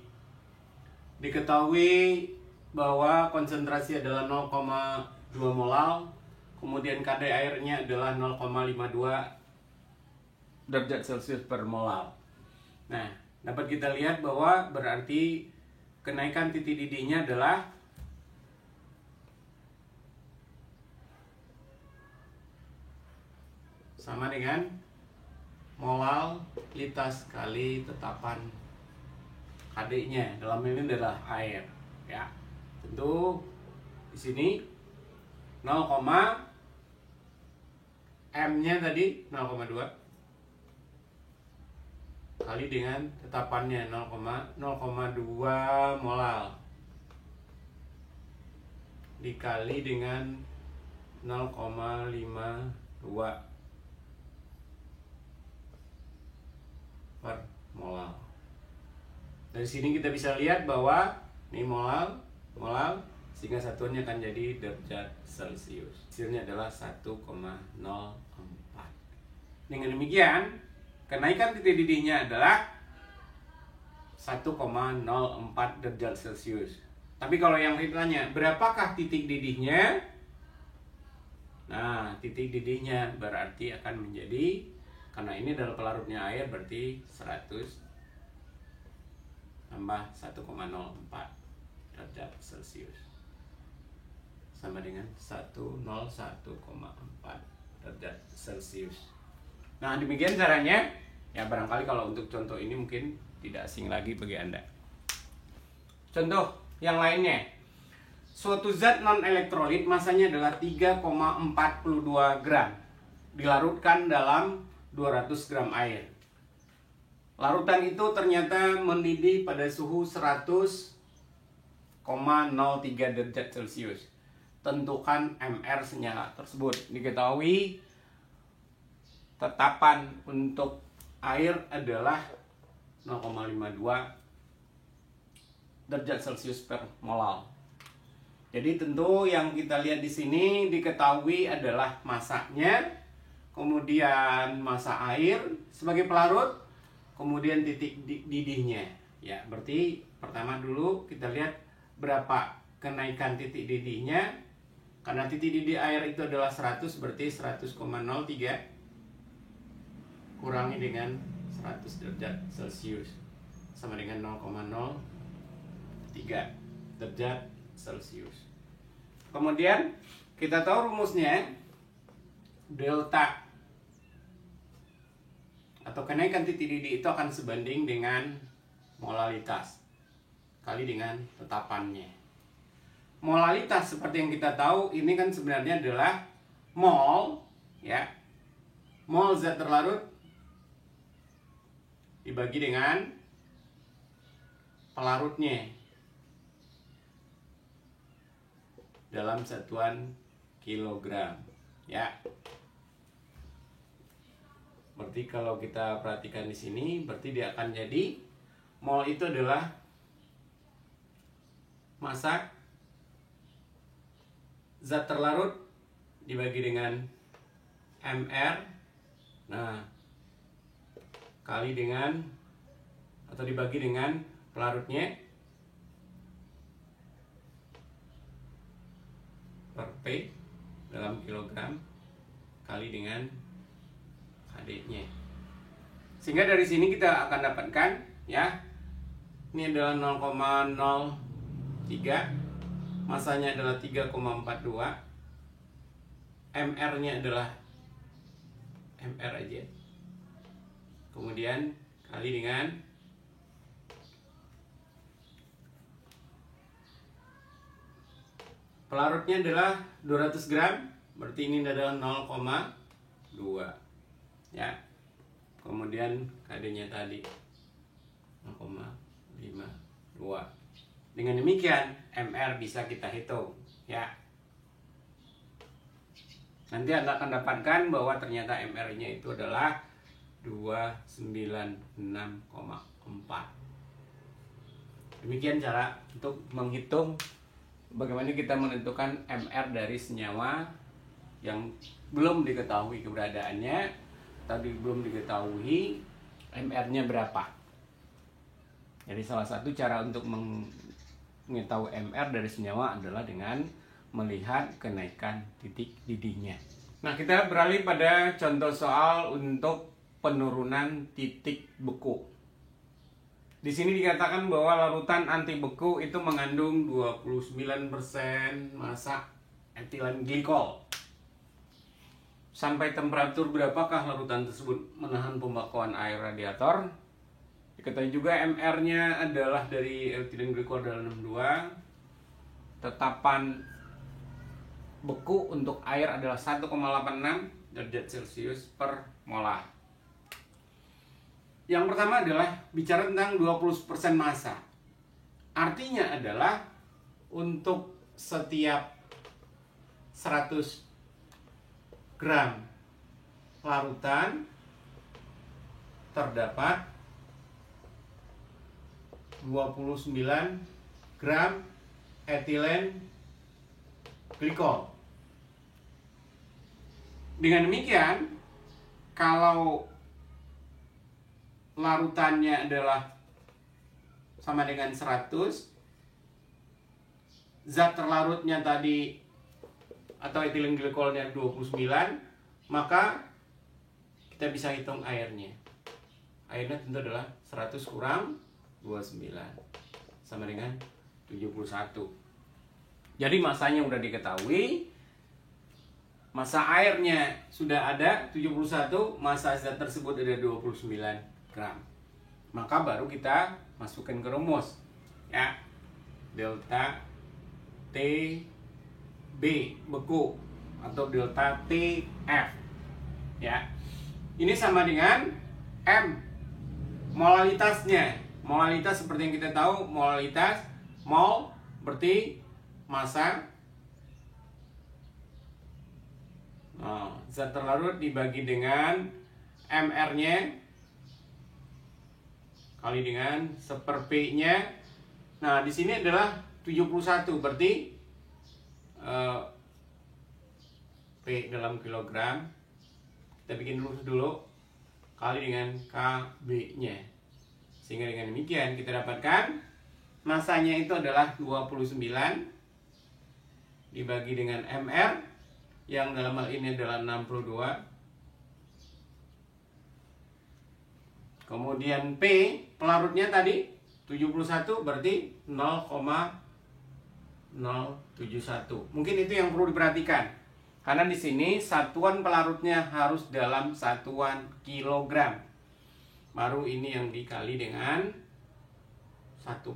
Diketahui bahwa konsentrasi adalah 0,2 molal, kemudian kadar airnya adalah 0,52 derajat Celcius per molal. Nah, dapat kita lihat bahwa berarti kenaikan titik didihnya adalah sama dengan molalitas kali tetapan KD-nya. Dalam ini adalah air, ya. Tentu di sini 0, M-nya tadi 0,2 kali dengan tetapannya 0,2 molal dikali dengan 0,52 per molal. Dari sini kita bisa lihat bahwa ini molal, sehingga satuannya akan jadi derajat Celcius. Hasilnya adalah 1,04. Dengan demikian, kenaikan titik didihnya adalah 1,04 derajat Celcius. Tapi kalau yang ditanya, berapakah titik didihnya? Nah, titik didihnya berarti akan menjadi, karena ini adalah pelarutnya air, berarti 100 tambah 1,04 derajat Celcius sama dengan 101,4 derajat Celcius. Nah, demikian caranya. Ya, barangkali kalau untuk contoh ini mungkin tidak asing lagi bagi Anda. Contoh yang lainnya. Suatu zat non-elektrolit masanya adalah 3,42 gram. Dilarutkan dalam 200 gram air. Larutan itu ternyata mendidih pada suhu 100,03 derajat Celcius. Tentukan MR senyawa tersebut. Diketahui tetapan untuk air adalah 0,52 derajat Celcius per molal. Jadi tentu yang kita lihat di sini diketahui adalah masanya, kemudian massa air sebagai pelarut, kemudian titik didihnya. Ya, berarti pertama dulu kita lihat berapa kenaikan titik didihnya. Karena titik didih air itu adalah 100, berarti 100,03 kurangi dengan 100 derajat Celcius sama dengan 0,03 derajat Celcius. Kemudian kita tahu rumusnya, delta atau kenaikan titik didih itu akan sebanding dengan molalitas kali dengan tetapannya. molalitas seperti yang kita tahu ini kan sebenarnya adalah mol, ya. Mol zat terlarut dibagi dengan pelarutnya dalam satuan kilogram, ya. Berarti kalau kita perhatikan di sini, berarti dia akan jadi mol itu adalah massa zat terlarut dibagi dengan mR, nah, kali dengan atau dibagi dengan pelarutnya per P dalam kilogram kali dengan KD-nya. Sehingga dari sini kita akan dapatkan, ya, ini adalah 0,03, masanya adalah 3,42, mR-nya adalah mR aja, kemudian kali dengan pelarutnya adalah 200 gram, berarti ini adalah 0,2, ya. Kemudian KD-nya tadi 0,52. Dengan demikian mR bisa kita hitung, ya. Nanti Anda akan dapatkan bahwa ternyata mR-nya itu adalah 296,4. Demikian cara untuk menghitung bagaimana kita menentukan mR dari senyawa yang belum diketahui keberadaannya, tadi belum diketahui mR-nya berapa. Jadi salah satu cara untuk mengetahui mR dari senyawa adalah dengan melihat kenaikan titik didihnya. Nah, kita beralih pada contoh soal untuk penurunan titik beku. Di sini dikatakan bahwa larutan anti beku itu mengandung 29% massa etilen glikol. Sampai temperatur berapakah larutan tersebut menahan pembekuan air radiator? Diketahui juga mR-nya adalah dari etilen glikol adalah 62. Tetapan beku untuk air adalah 1,86 derajat Celcius per molar. Yang pertama adalah bicara tentang 20% massa. Artinya adalah untuk setiap 100 gram larutan terdapat 29 gram etilen glikol. Dengan demikian, kalau larutannya adalah sama dengan 100, zat terlarutnya tadi atau etilen glikolnya 29, maka kita bisa hitung airnya. Airnya tentu adalah 100 kurang 29 sama dengan 71. Jadi masanya udah diketahui, massa airnya sudah ada 71, massa zat tersebut ada 29 gram. Maka baru kita masukkan ke rumus, ya. Delta T B beku atau delta TF, ya. Ini sama dengan M molalitasnya. Molalitas seperti yang kita tahu, molalitas mol berarti massa zat terlarut dibagi dengan mR-nya kali dengan 1/P-nya. Nah, di sini adalah 71, berarti P dalam kilogram. Kita bikin dulu kali dengan KB-nya. Sehingga dengan demikian kita dapatkan masanya itu adalah 29 dibagi dengan mR yang dalam hal ini adalah 62. Kemudian P pelarutnya tadi 71 berarti 0,071. Mungkin itu yang perlu diperhatikan. Karena di sini satuan pelarutnya harus dalam satuan kilogram. Baru ini yang dikali dengan 1,86.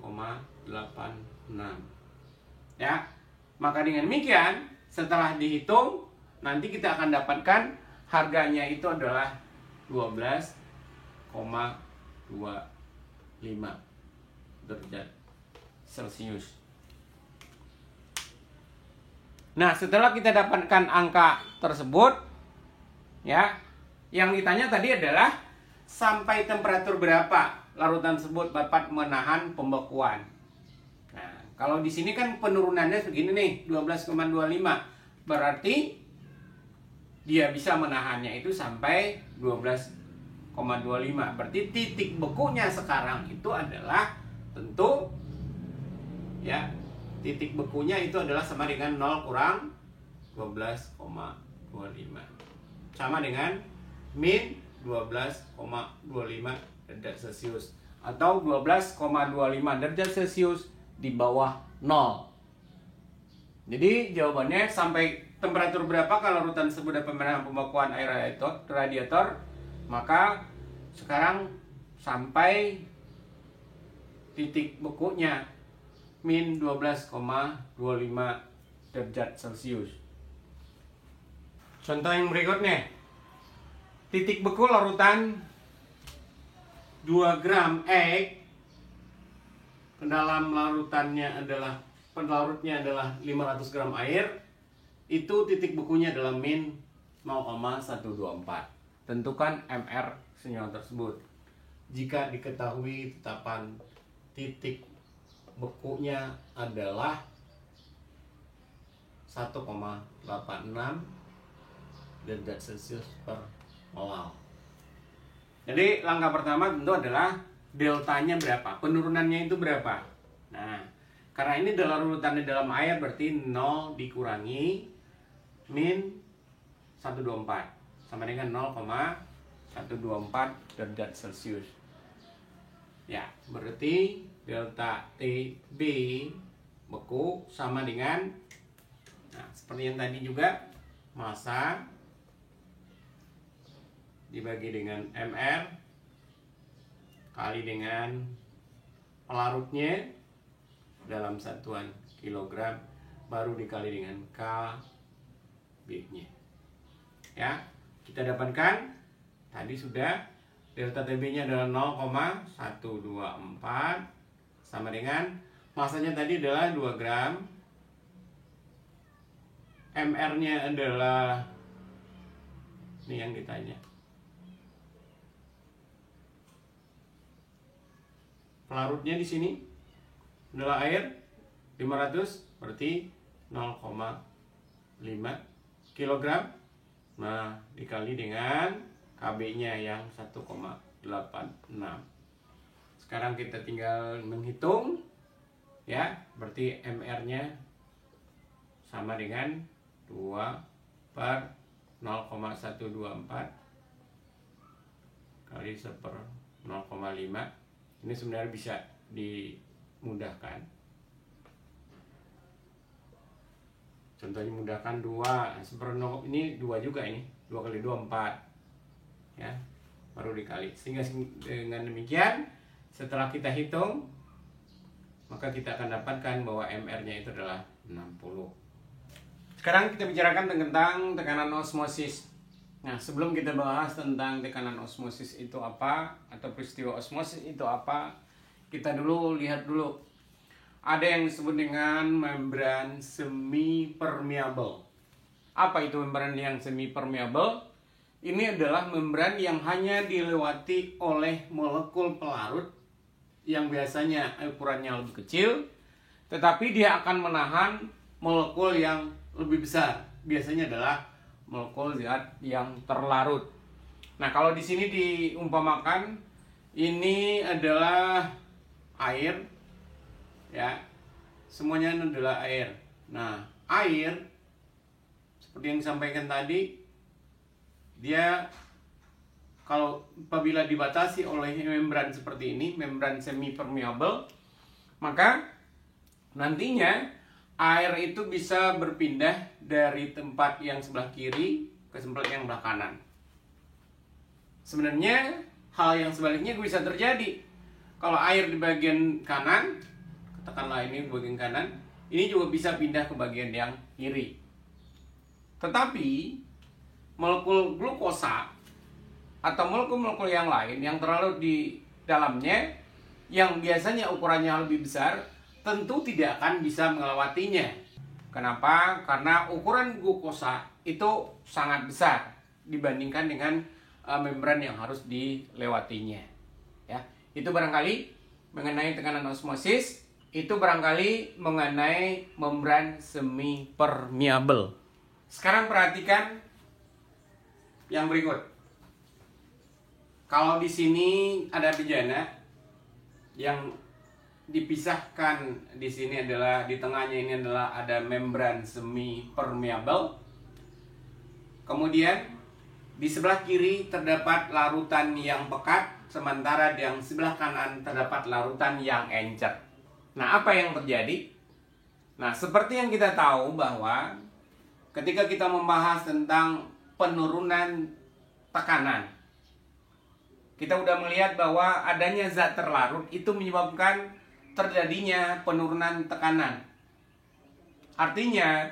Ya. Maka dengan demikian, setelah dihitung, nanti kita akan dapatkan harganya itu adalah 12,25 derajat Celcius. Nah, setelah kita dapatkan angka tersebut, ya, yang ditanya tadi adalah sampai temperatur berapa larutan tersebut dapat menahan pembekuan. Nah, kalau di sini kan penurunannya segini nih, 12,25. Berarti dia bisa menahannya itu sampai 12,25. Berarti titik bekunya sekarang itu adalah tentu, ya, titik bekunya itu adalah sama dengan 0 kurang 12,25. Sama dengan min 12,25 derajat Celcius. Atau 12,25 derajat Celcius di bawah 0. Jadi jawabannya sampai temperatur berapa kalau larutan tersebut dapat menahan pembekuan air radiator. Maka sekarang sampai titik bekunya min 12,25 derajat Celcius. Contoh yang berikutnya, titik beku larutan 2 gram egg, ke dalam pelarutnya adalah 500 gram air, itu titik bekunya adalah min 0,124. Tentukan MR senyawa tersebut. Jika diketahui tetapan titik bekunya adalah 1,86 derajat Celcius per mol. Jadi langkah pertama tentu adalah deltanya berapa, penurunannya itu berapa. Nah, karena ini adalah urutannya dalam air, berarti 0 dikurangi min 124 sama dengan 0,124 derajat Celcius. Ya, berarti delta TB beku sama dengan, nah, seperti yang tadi juga, massa dibagi dengan MR kali dengan pelarutnya dalam satuan kilogram, baru dikali dengan KB-nya. Ya, kita dapatkan tadi sudah delta TB-nya adalah 0,124 sama dengan massanya tadi adalah 2 gram. MR-nya adalah, ini yang ditanya, pelarutnya di sini adalah air 500, berarti 0,5 kg. Nah, dikali dengan KB-nya yang 1,86. Sekarang kita tinggal menghitung, ya, berarti MR-nya sama dengan 2 per 0,124 kali 1/0,5. Ini sebenarnya bisa dimudahkan. Contohnya mudahkan 2 1/0, ini 2 juga, ini 2 kali 2 4, ya, baru dikali. Sehingga dengan demikian setelah kita hitung, maka kita akan dapatkan bahwa MR-nya itu adalah 60. Sekarang kita bicarakan tentang tekanan osmosis. Nah, sebelum kita bahas tentang tekanan osmosis itu apa, atau peristiwa osmosis itu apa, kita lihat dulu. Ada yang disebut dengan membran semi permeable. Apa itu membran yang semi permeable? Ini adalah membran yang hanya dilewati oleh molekul pelarut yang biasanya ukurannya lebih kecil, tetapi dia akan menahan molekul yang lebih besar. Biasanya adalah molekul zat yang terlarut. Nah, kalau di sini diumpamakan ini adalah air, ya, semuanya adalah air. Nah, air seperti yang disampaikan tadi, dia kalau apabila dibatasi oleh membran seperti ini, membran semi permeable, maka nantinya air itu bisa berpindah dari tempat yang sebelah kiri ke tempat yang sebelah kanan. Sebenarnya hal yang sebaliknya bisa terjadi. Kalau air di bagian kanan, katakanlah ini bagian kanan, ini juga bisa pindah ke bagian yang kiri. Tetapi molekul glukosa atau molekul-molekul yang lain yang terlalu di dalamnya, yang biasanya ukurannya lebih besar, tentu tidak akan bisa melewatinya. Kenapa? Karena ukuran glukosa itu sangat besar dibandingkan dengan membran yang harus dilewatinya. Ya, itu barangkali mengenai tekanan osmosis, itu barangkali mengenai membran semi permeable. Sekarang perhatikan yang berikut. Kalau di sini ada bejana yang dipisahkan, di sini adalah, di tengahnya ini adalah ada membran semi permeable. Kemudian di sebelah kiri terdapat larutan yang pekat, sementara di yang sebelah kanan terdapat larutan yang encer. Nah, apa yang terjadi? Nah, seperti yang kita tahu bahwa ketika kita membahas tentang penurunan tekanan, kita udah melihat bahwa adanya zat terlarut itu menyebabkan terjadinya penurunan tekanan. Artinya,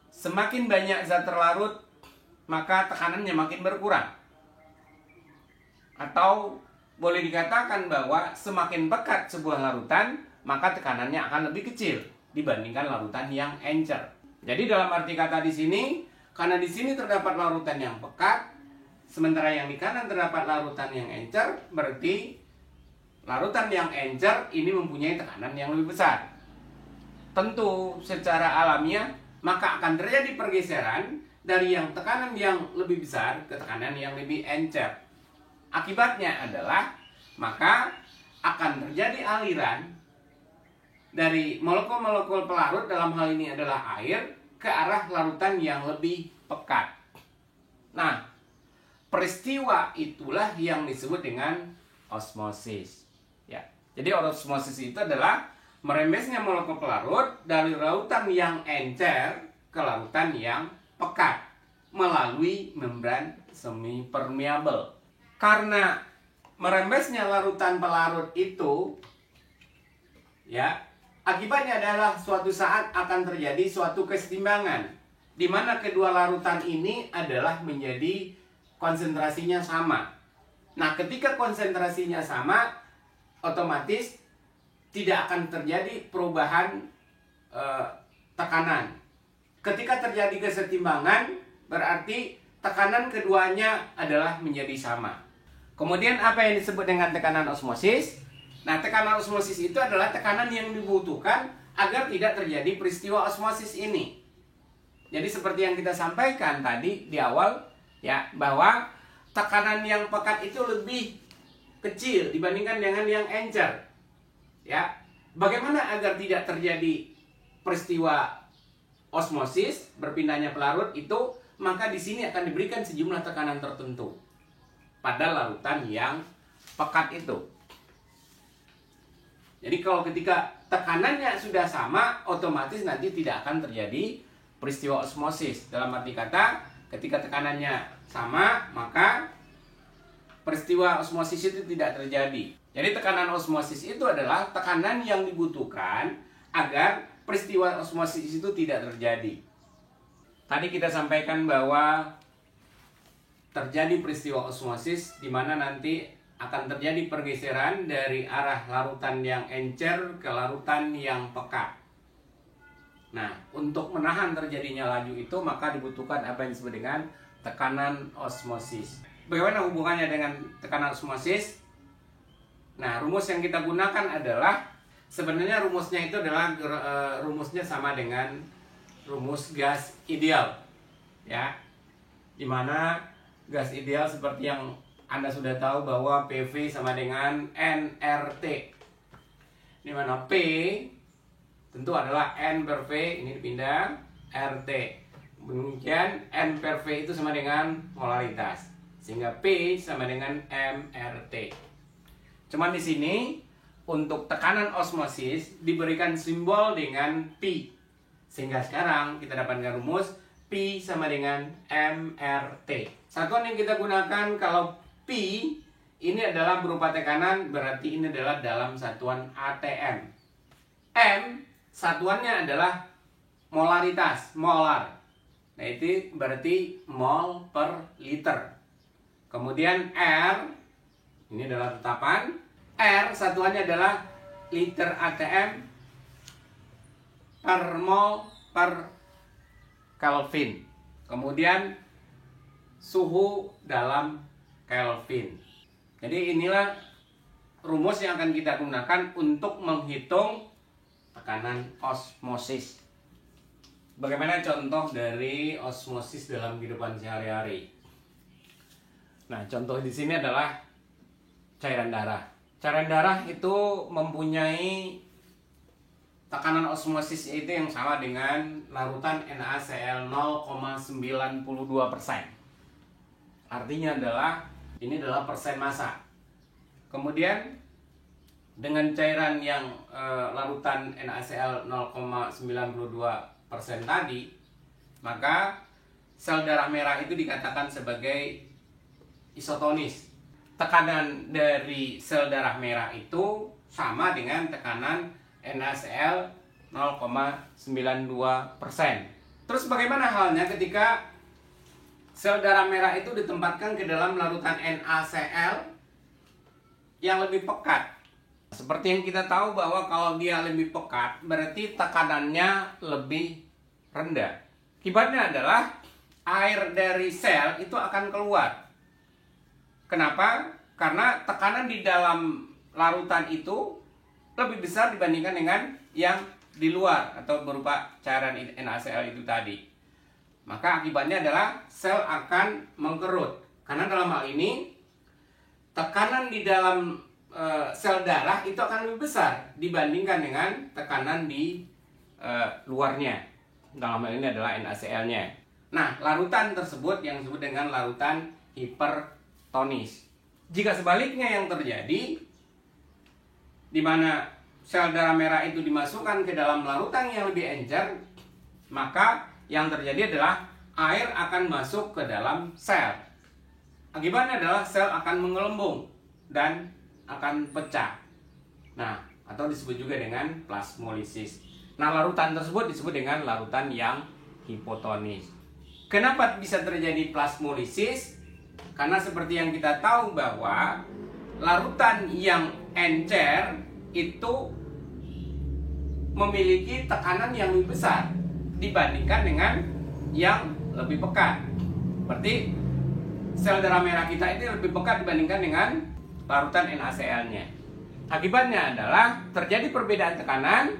semakin banyak zat terlarut, maka tekanannya makin berkurang. Atau boleh dikatakan bahwa semakin pekat sebuah larutan, maka tekanannya akan lebih kecil dibandingkan larutan yang encer. Jadi dalam arti kata di sini, karena di sini terdapat larutan yang pekat, sementara yang di kanan terdapat larutan yang encer, berarti larutan yang encer ini mempunyai tekanan yang lebih besar. Tentu secara alamiah maka akan terjadi pergeseran dari yang tekanan yang lebih besar ke tekanan yang lebih encer. Akibatnya adalah maka akan terjadi aliran dari molekul-molekul pelarut, dalam hal ini adalah air, ke arah larutan yang lebih pekat. Nah, peristiwa itulah yang disebut dengan osmosis. Ya, jadi osmosis itu adalah merembesnya molekul pelarut dari larutan yang encer ke larutan yang pekat melalui membran semi permeable. Karena merembesnya larutan pelarut itu, ya, akibatnya adalah suatu saat akan terjadi suatu kesetimbangan di mana kedua larutan ini adalah menjadi konsentrasinya sama. Nah, ketika konsentrasinya sama, otomatis tidak akan terjadi perubahan tekanan. Ketika terjadi kesetimbangan, berarti tekanan keduanya adalah menjadi sama. Kemudian apa yang disebut dengan tekanan osmosis? Nah, tekanan osmosis itu adalah tekanan yang dibutuhkan agar tidak terjadi peristiwa osmosis ini. Jadi seperti yang kita sampaikan tadi di awal, ya, bahwa tekanan yang pekat itu lebih kecil dibandingkan dengan yang encer. Ya, bagaimana agar tidak terjadi peristiwa osmosis, berpindahnya pelarut itu, maka di sini akan diberikan sejumlah tekanan tertentu pada larutan yang pekat itu. Jadi kalau ketika tekanannya sudah sama, otomatis nanti tidak akan terjadi peristiwa osmosis. Dalam arti kata, ketika tekanannya sama, maka peristiwa osmosis itu tidak terjadi. Jadi tekanan osmosis itu adalah tekanan yang dibutuhkan agar peristiwa osmosis itu tidak terjadi. Tadi kita sampaikan bahwa terjadi peristiwa osmosis di mana nanti akan terjadi pergeseran dari arah larutan yang encer ke larutan yang pekat. Nah, untuk menahan terjadinya laju itu maka dibutuhkan apa yang disebut dengan tekanan osmosis. Bagaimana hubungannya dengan tekanan osmosis? Nah, rumus yang kita gunakan adalah, sebenarnya rumusnya itu adalah rumusnya sama dengan rumus gas ideal, ya, dimana gas ideal seperti yang Anda sudah tahu bahwa PV sama dengan nRT, dimana P tentu adalah N per V, ini dipindah RT, demikian N per V itu sama dengan molaritas, sehingga P sama dengan mRT. Cuman di sini untuk tekanan osmosis diberikan simbol dengan P, sehingga sekarang kita dapatkan rumus P sama dengan mRT. Satuan yang kita gunakan kalau P ini adalah berupa tekanan, berarti ini adalah dalam satuan ATM. M satuannya adalah molaritas, molar. Nah, itu berarti mol per liter. Kemudian R, ini adalah tetapan. R satuannya adalah liter ATM per mol per Kelvin. Kemudian suhu dalam Kelvin. Jadi inilah rumus yang akan kita gunakan untuk menghitung tekanan osmosis. Bagaimana contoh dari osmosis dalam kehidupan sehari-hari? Nah, contoh di sini adalah cairan darah. Cairan darah itu mempunyai tekanan osmosis itu yang sama dengan larutan NaCl 0,92%. Artinya ini adalah persen massa. Kemudian dengan cairan yang larutan NaCl 0,92% tadi, maka sel darah merah itu dikatakan sebagai isotonis. Tekanan dari sel darah merah itu sama dengan tekanan NaCl 0,92%. Terus bagaimana halnya ketika sel darah merah itu ditempatkan ke dalam larutan NaCl yang lebih pekat? Seperti yang kita tahu bahwa kalau dia lebih pekat, berarti tekanannya lebih rendah. Akibatnya adalah air dari sel itu akan keluar. Kenapa? Karena tekanan di dalam larutan itu lebih besar dibandingkan dengan yang di luar atau berupa cairan NaCl itu tadi. Maka akibatnya adalah sel akan mengkerut. Karena dalam hal ini tekanan di dalam sel darah itu akan lebih besar dibandingkan dengan tekanan di luarnya. Dalam hal ini adalah NaCl-nya. Nah, larutan tersebut yang disebut dengan larutan hipertonis. Jika sebaliknya yang terjadi, di mana sel darah merah itu dimasukkan ke dalam larutan yang lebih encer, maka yang terjadi adalah air akan masuk ke dalam sel. Akibatnya adalah sel akan menggelembung dan akan pecah. Nah, atau disebut juga dengan plasmolisis. Nah, larutan tersebut disebut dengan larutan yang hipotonis. Kenapa bisa terjadi plasmolisis? Karena seperti yang kita tahu bahwa larutan yang encer itu memiliki tekanan yang lebih besar dibandingkan dengan yang lebih pekat. Berarti sel darah merah kita itu lebih pekat dibandingkan dengan larutan NaCl-nya. Akibatnya adalah terjadi perbedaan tekanan,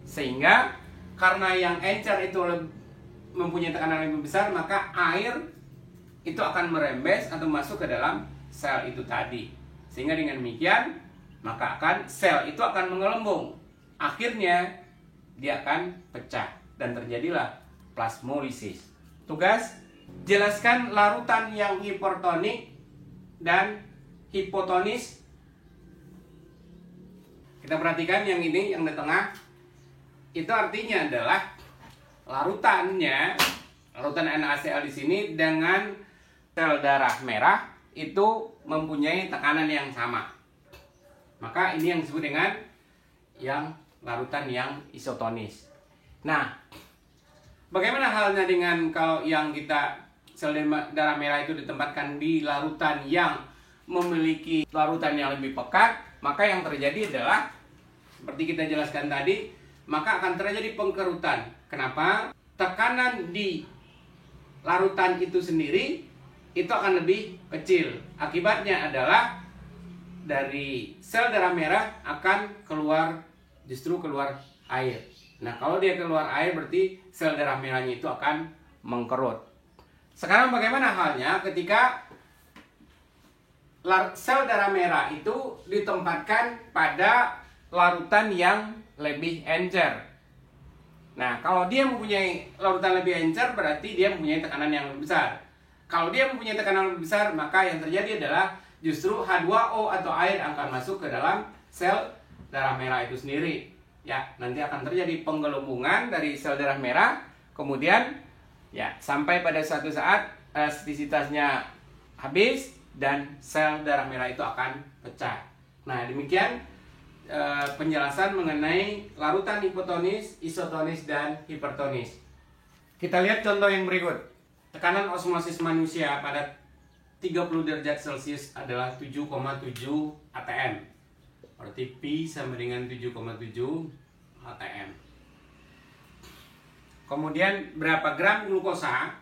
sehingga karena yang encer itu mempunyai tekanan yang lebih besar, maka air itu akan merembes atau masuk ke dalam sel itu tadi. Sehingga dengan demikian, maka sel itu akan menggelembung. Akhirnya dia akan pecah dan terjadilah plasmolisis. Tugas, jelaskan larutan yang hipertonik dan hipotonis. Kita perhatikan yang ini, yang di tengah. Itu artinya adalah larutan NaCl di sini dengan sel darah merah itu mempunyai tekanan yang sama. Maka ini yang disebut dengan yang larutan yang isotonis. Nah, bagaimana halnya dengan kalau yang sel darah merah itu ditempatkan di larutan yang memiliki larutan yang lebih pekat? Maka yang terjadi adalah seperti kita jelaskan tadi, maka akan terjadi pengkerutan. Kenapa? Tekanan di larutan itu sendiri itu akan lebih kecil. Akibatnya adalah dari sel darah merah akan justru keluar air. Nah, kalau dia keluar air berarti sel darah merahnya itu akan mengkerut. Sekarang bagaimana halnya ketika sel darah merah itu ditempatkan pada larutan yang lebih encer? Nah, kalau dia mempunyai larutan lebih encer berarti dia mempunyai tekanan yang lebih besar. Kalau dia mempunyai tekanan lebih besar, maka yang terjadi adalah justru H2O atau air akan masuk ke dalam sel darah merah itu sendiri. Ya, nanti akan terjadi penggelembungan dari sel darah merah, kemudian ya sampai pada suatu saat elastisitasnya habis dan sel darah merah itu akan pecah. Nah, demikian penjelasan mengenai larutan hipotonis, isotonis, dan hipertonis. Kita lihat contoh yang berikut. Tekanan osmosis manusia pada 30 derajat Celcius adalah 7,7 atm. Berarti Pi sama dengan 7,7 atm. Kemudian berapa gram glukosa,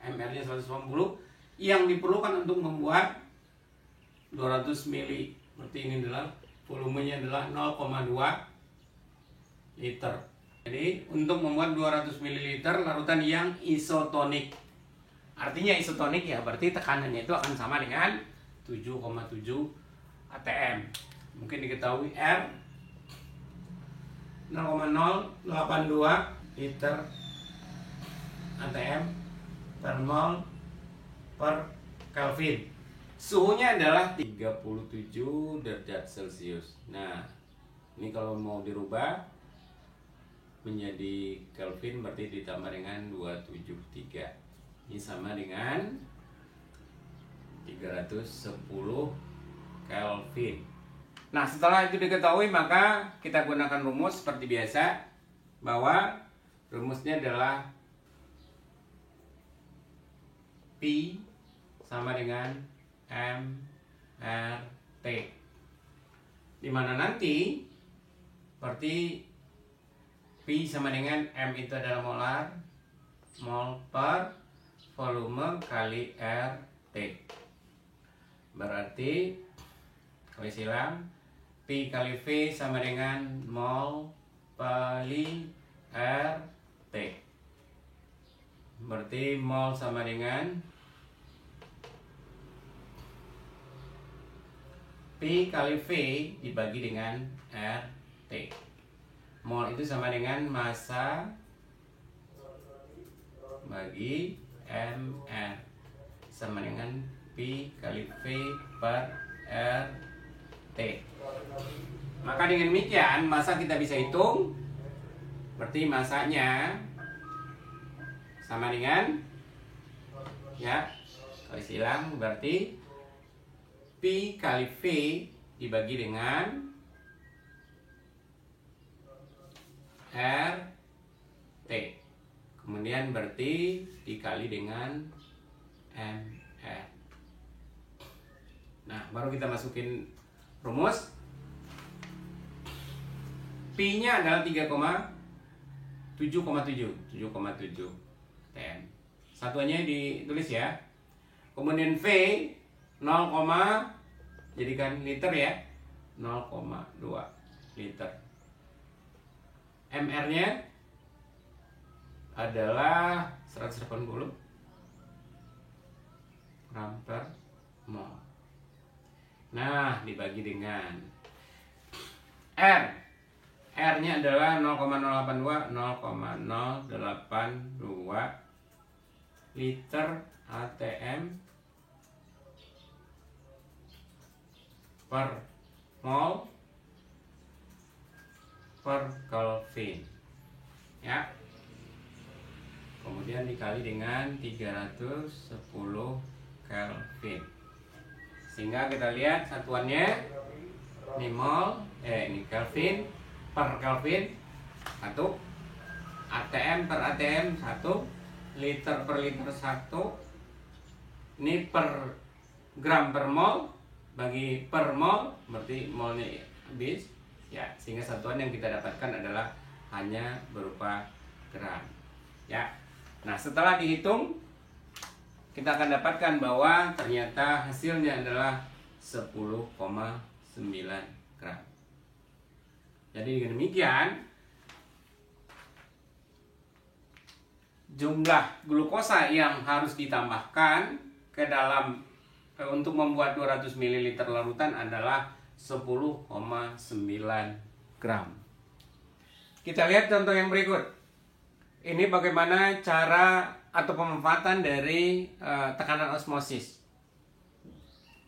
MR-nya 150, yang diperlukan untuk membuat 200 ml. Berarti ini adalah volumenya adalah 0,2 liter. Jadi untuk membuat 200 ml larutan yang isotonik. Artinya isotonik ya berarti tekanannya itu akan sama dengan 7,7 atm. Mungkin diketahui R 0,082 liter atm per mol per Kelvin. Suhunya adalah 37 derajat Celcius. Nah, ini kalau mau dirubah menjadi Kelvin berarti ditambah dengan 273. Ini sama dengan 310 Kelvin. Nah, setelah itu diketahui maka kita gunakan rumus seperti biasa, bahwa rumusnya adalah P sama dengan MRT, dimana nanti berarti P sama dengan M itu adalah molar, mol per volume kali RT. Berarti kalau silang P kali V sama dengan mol kali RT. Berarti mol sama dengan P kali V dibagi dengan RT. Mol itu sama dengan massa bagi MR, sama dengan P kali V per RT. Maka dengan demikian massa kita bisa hitung. Berarti massanya sama dengan, ya, kalau silang berarti P kali V dibagi dengan RT. Kemudian berarti dikali dengan MR. Nah, baru kita masukin rumus. P-nya adalah 7,7 TM. Satuannya ditulis ya. Kemudian V 0, jadikan liter ya, 0,2 liter. MR-nya adalah 180 gram per mol. Nah, dibagi dengan R. R-nya adalah 0,082 liter atm per mol per Kelvin. Ya. Kemudian dikali dengan 310 Kelvin. Sehingga kita lihat satuannya ini mol, ini Kelvin per Kelvin 1, atm per atm 1, liter per liter 1. Ini per gram per mol bagi per mol, berarti molnya habis ya, sehingga satuan yang kita dapatkan adalah hanya berupa gram ya. Nah, setelah dihitung kita akan dapatkan bahwa ternyata hasilnya adalah 10,9 gram. Jadi dengan demikian jumlah glukosa yang harus ditambahkan ke dalam untuk membuat 200 ml larutan adalah 10,9 gram. Kita lihat contoh yang berikut. Ini bagaimana cara atau pemanfaatan dari tekanan osmosis.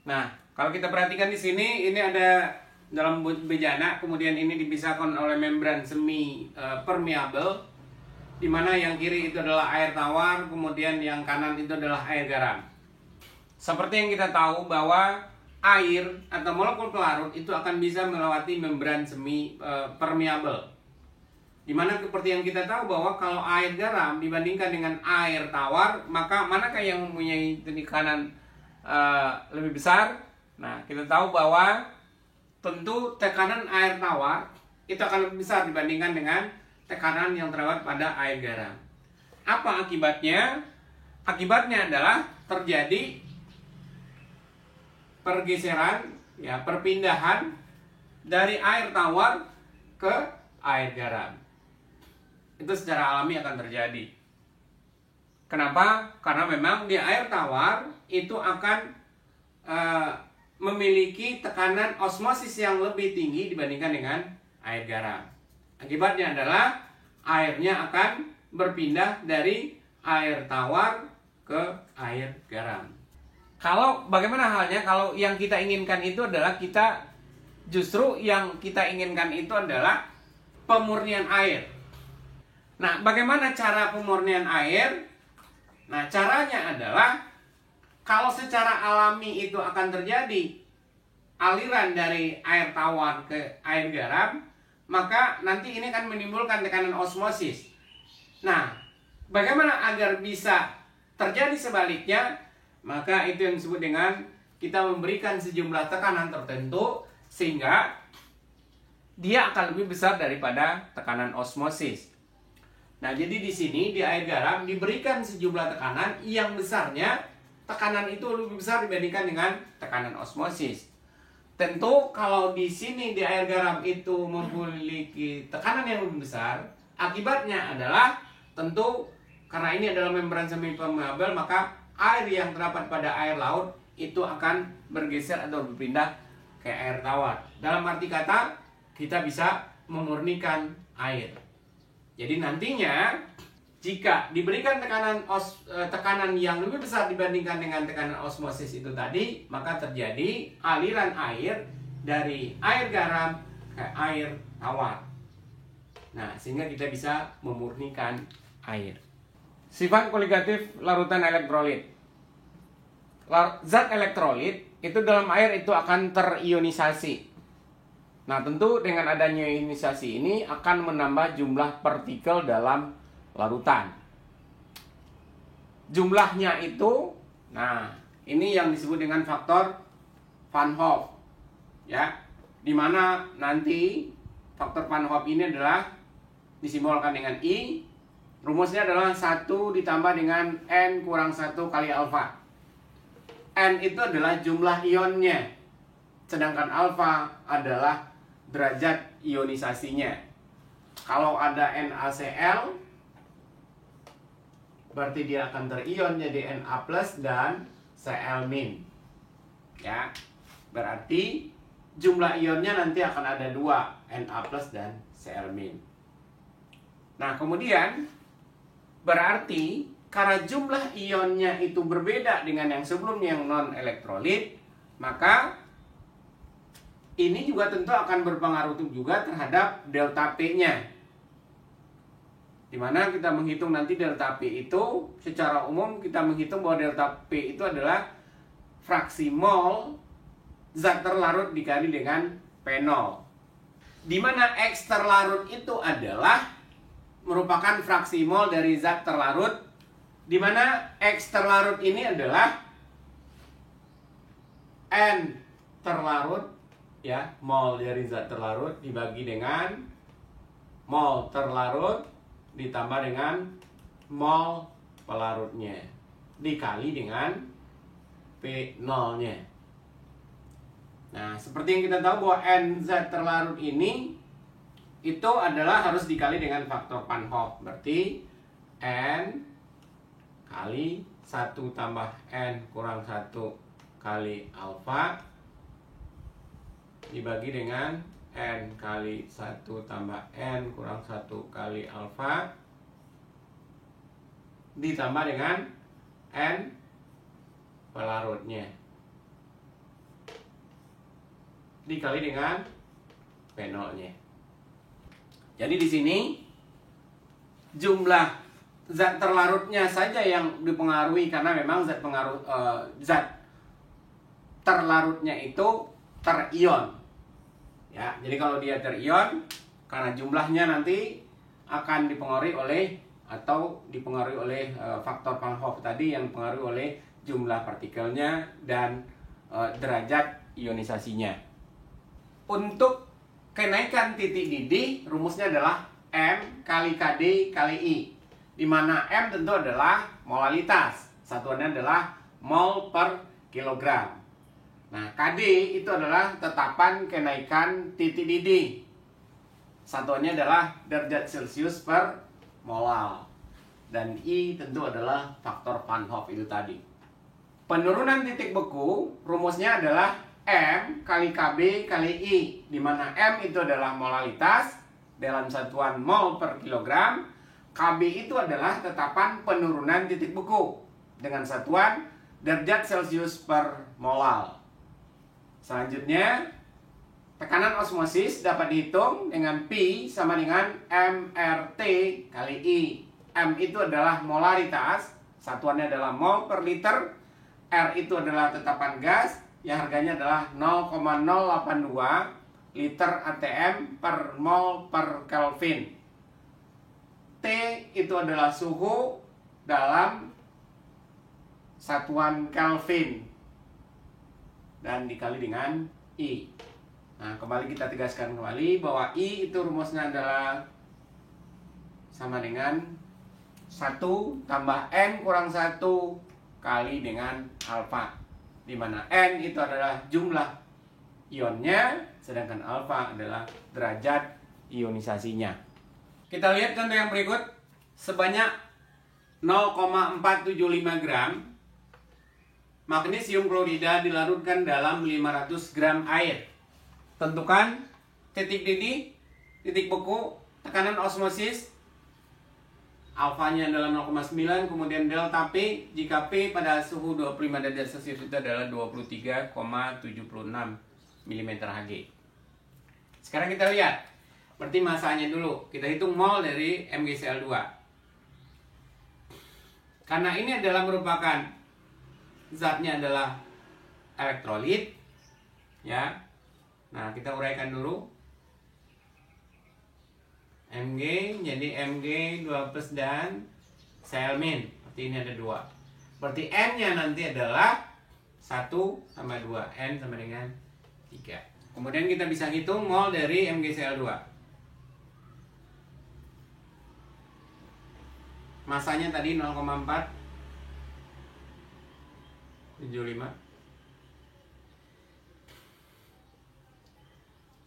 Nah, kalau kita perhatikan di sini, ini ada dalam bejana, kemudian ini dipisahkan oleh membran semi permeable, di mana yang kiri itu adalah air tawar, kemudian yang kanan itu adalah air garam. Seperti yang kita tahu bahwa air atau molekul pelarut itu akan bisa melewati membran semi permeable. Dimana seperti yang kita tahu bahwa kalau air garam dibandingkan dengan air tawar, maka manakah yang mempunyai tekanan lebih besar? Nah, kita tahu bahwa tentu tekanan air tawar itu akan lebih besar dibandingkan dengan tekanan yang terdapat pada air garam. Apa akibatnya? Akibatnya adalah terjadi pergeseran, ya, perpindahan dari air tawar ke air garam. Itu secara alami akan terjadi. Kenapa? Karena memang di air tawar itu akan memiliki tekanan osmosis yang lebih tinggi dibandingkan dengan air garam. Akibatnya adalah airnya akan berpindah dari air tawar ke air garam. Kalau bagaimana halnya kalau yang kita inginkan itu adalah justru yang kita inginkan itu adalah pemurnian air. Nah, bagaimana cara pemurnian air? Nah, caranya adalah kalau secara alami itu akan terjadi aliran dari air tawar ke air garam, maka nanti ini akan menimbulkan tekanan osmosis. Nah, bagaimana agar bisa terjadi sebaliknya? Maka itu yang disebut dengan kita memberikan sejumlah tekanan tertentu sehingga dia akan lebih besar daripada tekanan osmosis. Nah, jadi di sini di air garam diberikan sejumlah tekanan yang besarnya tekanan itu lebih besar dibandingkan dengan tekanan osmosis. Tentu kalau di sini di air garam itu memiliki tekanan yang lebih besar, akibatnya adalah tentu karena ini adalah membran semi permeable, maka air yang terdapat pada air laut itu akan bergeser atau berpindah ke air tawar. Dalam arti kata, kita bisa memurnikan air. Jadi nantinya jika diberikan tekanan yang lebih besar dibandingkan dengan tekanan osmosis itu tadi, maka terjadi aliran air dari air garam ke air tawar. Nah, sehingga kita bisa memurnikan air. Sifat koligatif larutan elektrolit. Zat elektrolit itu dalam air itu akan terionisasi. Nah, tentu dengan adanya ionisasi ini akan menambah jumlah partikel dalam larutan. Jumlahnya itu, nah, ini yang disebut dengan faktor Van Hoff, ya, dimana nanti faktor Van Hoff ini adalah disimbolkan dengan I. Rumusnya adalah 1 ditambah dengan N kurang 1 kali alfa. N itu adalah jumlah ionnya, sedangkan alfa adalah derajat ionisasinya. Kalau ada NaCl, berarti dia akan terion jadi Na plus dan Cl min. Ya, berarti jumlah ionnya nanti akan ada 2, Na plus dan Cl min. Nah, kemudian berarti karena jumlah ionnya itu berbeda dengan yang sebelumnya yang non elektrolit, maka ini juga tentu akan berpengaruh juga terhadap delta P-nya. Dimana kita menghitung nanti delta P itu secara umum kita menghitung bahwa delta P itu adalah fraksi mol zat terlarut dikali dengan P0. Dimana X terlarut itu adalah merupakan fraksi mol dari zat terlarut, di mana X terlarut ini adalah N terlarut, ya, mol dari zat terlarut dibagi dengan mol terlarut ditambah dengan mol pelarutnya dikali dengan P0-nya. Nah, seperti yang kita tahu bahwa N zat terlarut ini itu adalah harus dikali dengan faktor Van Hoff. Berarti N kali 1 tambah N kurang 1 kali alfa dibagi dengan N kali 1 tambah N kurang 1 kali alfa ditambah dengan N pelarutnya dikali dengan P0-nya. Jadi di sini jumlah zat terlarutnya saja yang dipengaruhi karena memang zat terlarutnya itu terion. Ya, jadi kalau dia terion, karena jumlahnya nanti akan dipengaruhi oleh faktor Van Hoff tadi yang dipengaruhi oleh jumlah partikelnya dan derajat ionisasinya. Untuk kenaikan titik didih, rumusnya adalah M kali KD kali I, di mana M tentu adalah molalitas, satuannya adalah mol per kilogram. Nah, KD itu adalah tetapan kenaikan titik didih, satuannya adalah derajat Celcius per molal, dan I tentu adalah faktor Van Hoff itu tadi. Penurunan titik beku rumusnya adalah M kali KB kali I, di mana M itu adalah molalitas dalam satuan mol per kilogram, KB itu adalah tetapan penurunan titik beku dengan satuan derajat Celcius per molal. Selanjutnya, tekanan osmosis dapat dihitung dengan P sama dengan MRT kali I. M itu adalah molaritas, satuannya adalah mol per liter. R itu adalah tetapan gas yang harganya adalah 0,082 liter ATM per mol per Kelvin. T itu adalah suhu dalam satuan Kelvin dan dikali dengan I. Nah, kembali kita tegaskan kembali bahwa I itu rumusnya adalah sama dengan 1 tambah N kurang 1 kali dengan alfa, di mana N itu adalah jumlah ionnya, sedangkan alfa adalah derajat ionisasinya. Kita lihat contoh yang berikut. Sebanyak 0,475 gram magnesium klorida dilarutkan dalam 500 gram air. Tentukan titik didih, titik beku, tekanan osmosis, alfanya adalah 0,9, kemudian delta P jika P pada suhu 25 derajat Celcius itu adalah 23,76 mm Hg. Sekarang kita lihat, berarti masanya dulu. Kita hitung mol dari MgCl2. Karena ini adalah merupakan zatnya adalah elektrolit, ya. Nah, kita uraikan dulu. Mg jadi Mg 2 plus dan Cl min. Berarti ini ada 2. Berarti N-nya nanti adalah 1 sama 2. N sama dengan 3. Kemudian kita bisa hitung mol dari MgCl2. Masanya tadi 0,475.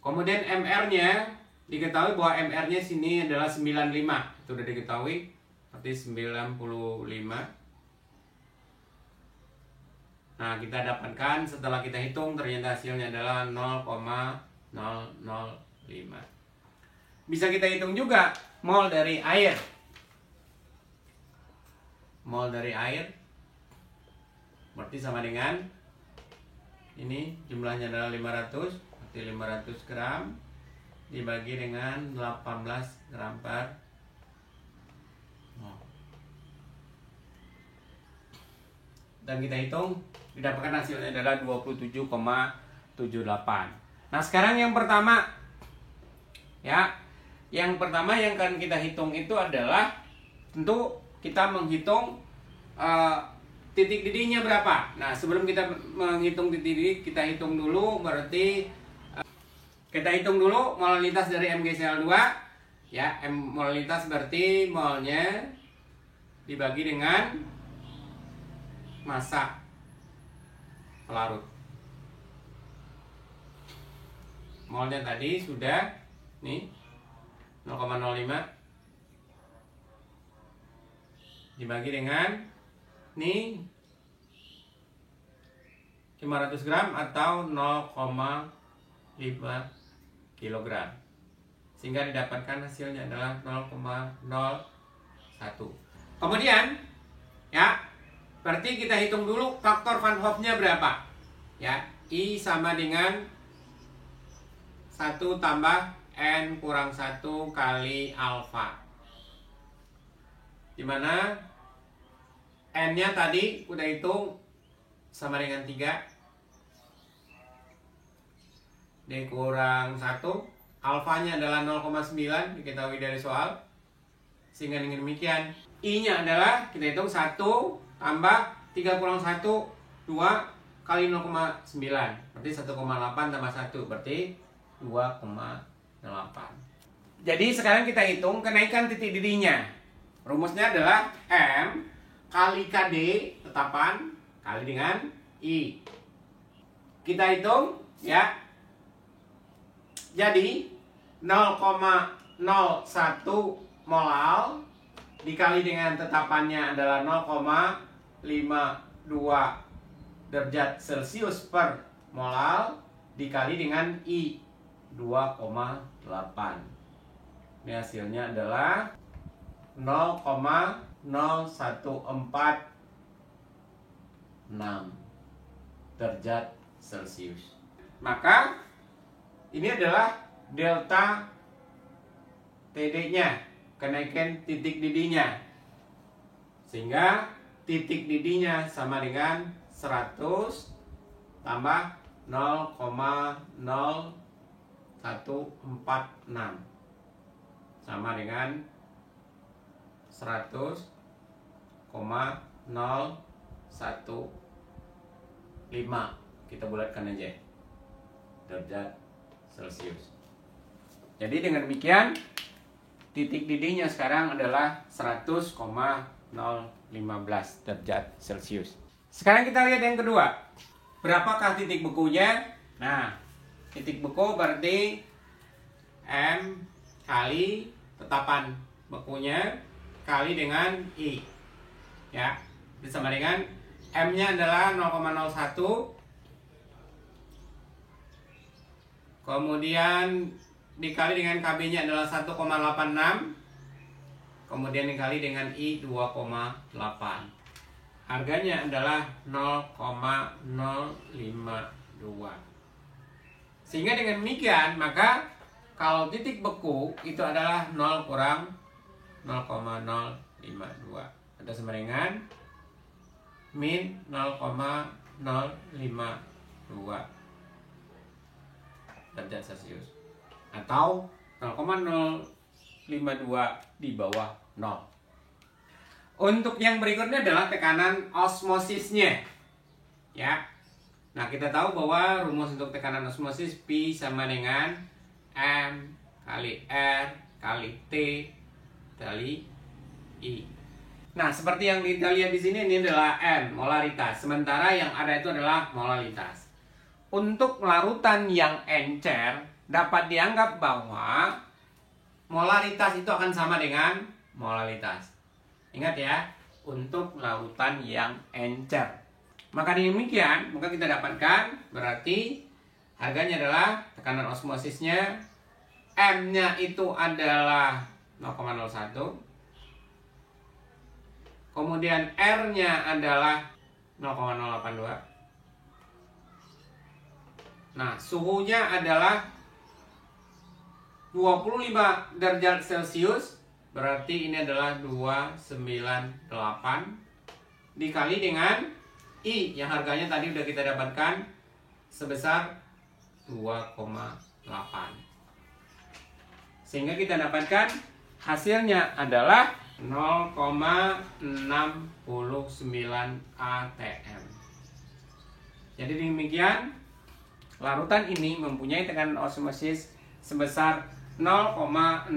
Kemudian MR-nya diketahui bahwa MR-nya sini adalah 95. Itu sudah diketahui. Berarti 95. Nah, kita dapatkan setelah kita hitung ternyata hasilnya adalah 0,005. Bisa kita hitung juga mol dari air. Mol dari air berarti sama dengan ini jumlahnya adalah 500. Berarti 500 gram dibagi dengan 18 gram per mol. Dan kita hitung, didapatkan hasilnya adalah 27,78. Nah, sekarang yang pertama, ya, yang pertama yang akan kita hitung itu adalah tentu kita menghitung titik didihnya berapa. Nah, sebelum kita menghitung titik didih, kita hitung dulu, berarti kita hitung dulu molalitas dari MgCl2, ya. Molalitas berarti molnya dibagi dengan massa pelarut. Molnya tadi sudah nih 0,05 dibagi dengan nih 500 gram atau 0,5 kilogram, sehingga didapatkan hasilnya adalah 0,01. Kemudian, ya, berarti kita hitung dulu faktor Van Hoff-nya berapa, ya. I sama dengan 1 tambah N kurang 1 kali alfa, dimana N-nya tadi udah hitung sama dengan 3, D kurang 1. Alfanya adalah 0,9, diketahui dari soal. Sehingga dengan demikian, I-nya adalah, kita hitung 1 tambah 3 kurang 1, 2 kali 0,9. Berarti 1,8 tambah 1, berarti 2,8. Jadi sekarang kita hitung kenaikan titik didihnya. Rumusnya adalah M kali KD, tetapan, kali dengan I. Kita hitung, ya. Jadi 0,01 molal dikali dengan tetapannya adalah 0,52 derajat Celcius per molal dikali dengan I 2,8. Ini hasilnya adalah 0,0146 derajat Celcius. Maka ini adalah delta TD-nya, kenaikan titik didihnya. Sehingga titik didihnya sama dengan 100 tambah 0,0146 sama dengan 100,015. Kita bulatkan aja derajat Celcius. Jadi dengan demikian titik didihnya sekarang adalah 100,015 derajat Celcius. Sekarang kita lihat yang kedua. Berapakah titik bekunya? Nah, titik beku berarti M kali tetapan bekunya kali dengan I. Ya, sama dengan M-nya adalah 0,01. Kemudian dikali dengan KB-nya adalah 1,86. Kemudian dikali dengan I 2,8. Harganya adalah 0,052. Sehingga dengan demikian, maka kalau titik beku itu adalah 0 kurang 0,052. Atau sama dengan min 0,052 derajat Celcius. Atau 0,052 di bawah 0. Untuk yang berikutnya adalah tekanan osmosisnya. Ya. Nah, kita tahu bahwa rumus untuk tekanan osmosis P sama dengan M kali R kali T kali I. Nah, seperti yang kita lihat di sini, ini adalah M, molaritas. Sementara yang ada itu adalah molalitas. Untuk larutan yang encer, dapat dianggap bahwa molaritas itu akan sama dengan molalitas. Ingat ya, untuk larutan yang encer. Maka demikian, maka kita dapatkan berarti harganya adalah tekanan osmosisnya, M-nya itu adalah 0,01. Kemudian R-nya adalah 0,082. Nah, suhunya adalah 25 derajat Celcius. Berarti ini adalah 298 dikali dengan I yang harganya tadi udah kita dapatkan sebesar 2,8. Sehingga kita dapatkan hasilnya adalah 0,69 atm. Jadi demikian, larutan ini mempunyai tekanan osmosis sebesar 0,69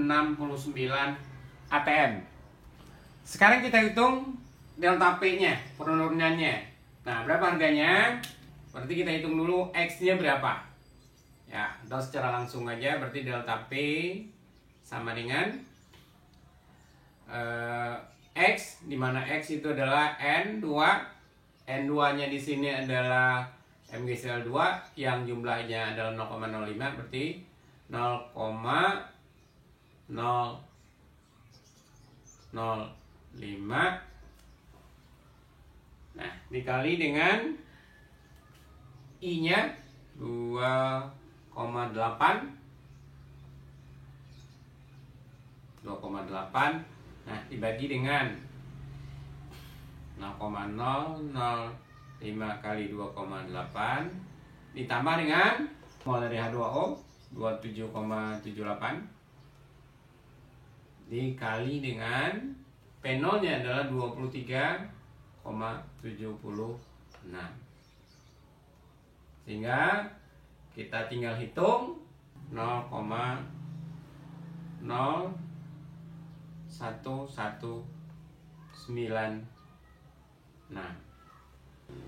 atm. Sekarang kita hitung delta P-nya, penurunannya. Nah, berapa harganya? Berarti kita hitung dulu X-nya berapa. Ya, atau secara langsung aja, berarti delta P sama dengan X, di mana X itu adalah N2. N2-nya di sini adalah MgCl2 yang jumlahnya adalah 0,05, berarti 0,005. Nah, dikali dengan I-nya 2,8. Nah, dibagi dengan 0,005 kali 2,8 ditambah dengan Mulai dari H2O 27,78 dikali dengan P0-nya adalah 23,76. Sehingga kita tinggal hitung 0,0119. Nah,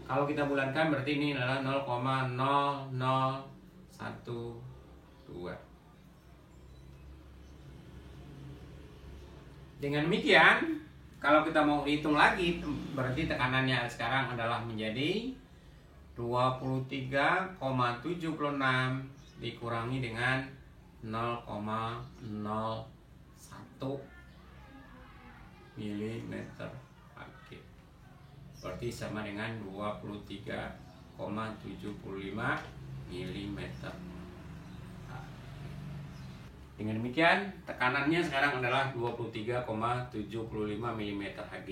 kalau kita bulatkan berarti ini adalah 0,0012. Dengan demikian, kalau kita mau hitung lagi, berarti tekanannya sekarang adalah menjadi 23,76 dikurangi dengan 0,01 mm Hg. Berarti sama dengan 23,75 mm. Dengan demikian, tekanannya sekarang adalah 23,75 mm Hg.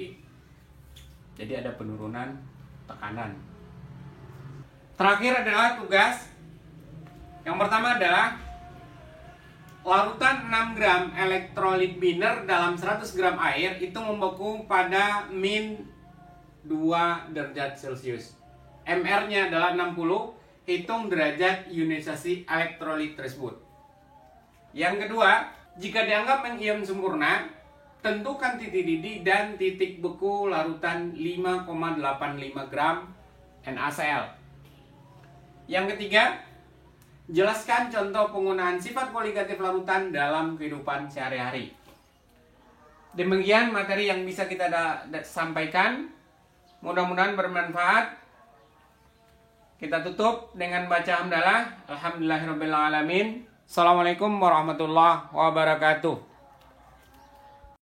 Jadi ada penurunan tekanan. Terakhir adalah tugas. Yang pertama adalah larutan 6 gram elektrolit binder dalam 100 gram air itu membeku pada min 2 derajat Celcius. MR-nya adalah 60, hitung derajat ionisasi elektrolit tersebut. Yang kedua, jika dianggap mengion sempurna, tentukan titik didih dan titik beku larutan 5,85 gram NaCl. Yang ketiga, jelaskan contoh penggunaan sifat koligatif larutan dalam kehidupan sehari-hari. Demikian materi yang bisa kita sampaikan. Mudah-mudahan bermanfaat. Kita tutup dengan baca hamdalah. Alhamdulillahirabbil alamin. Assalamualaikum warahmatullahi wabarakatuh.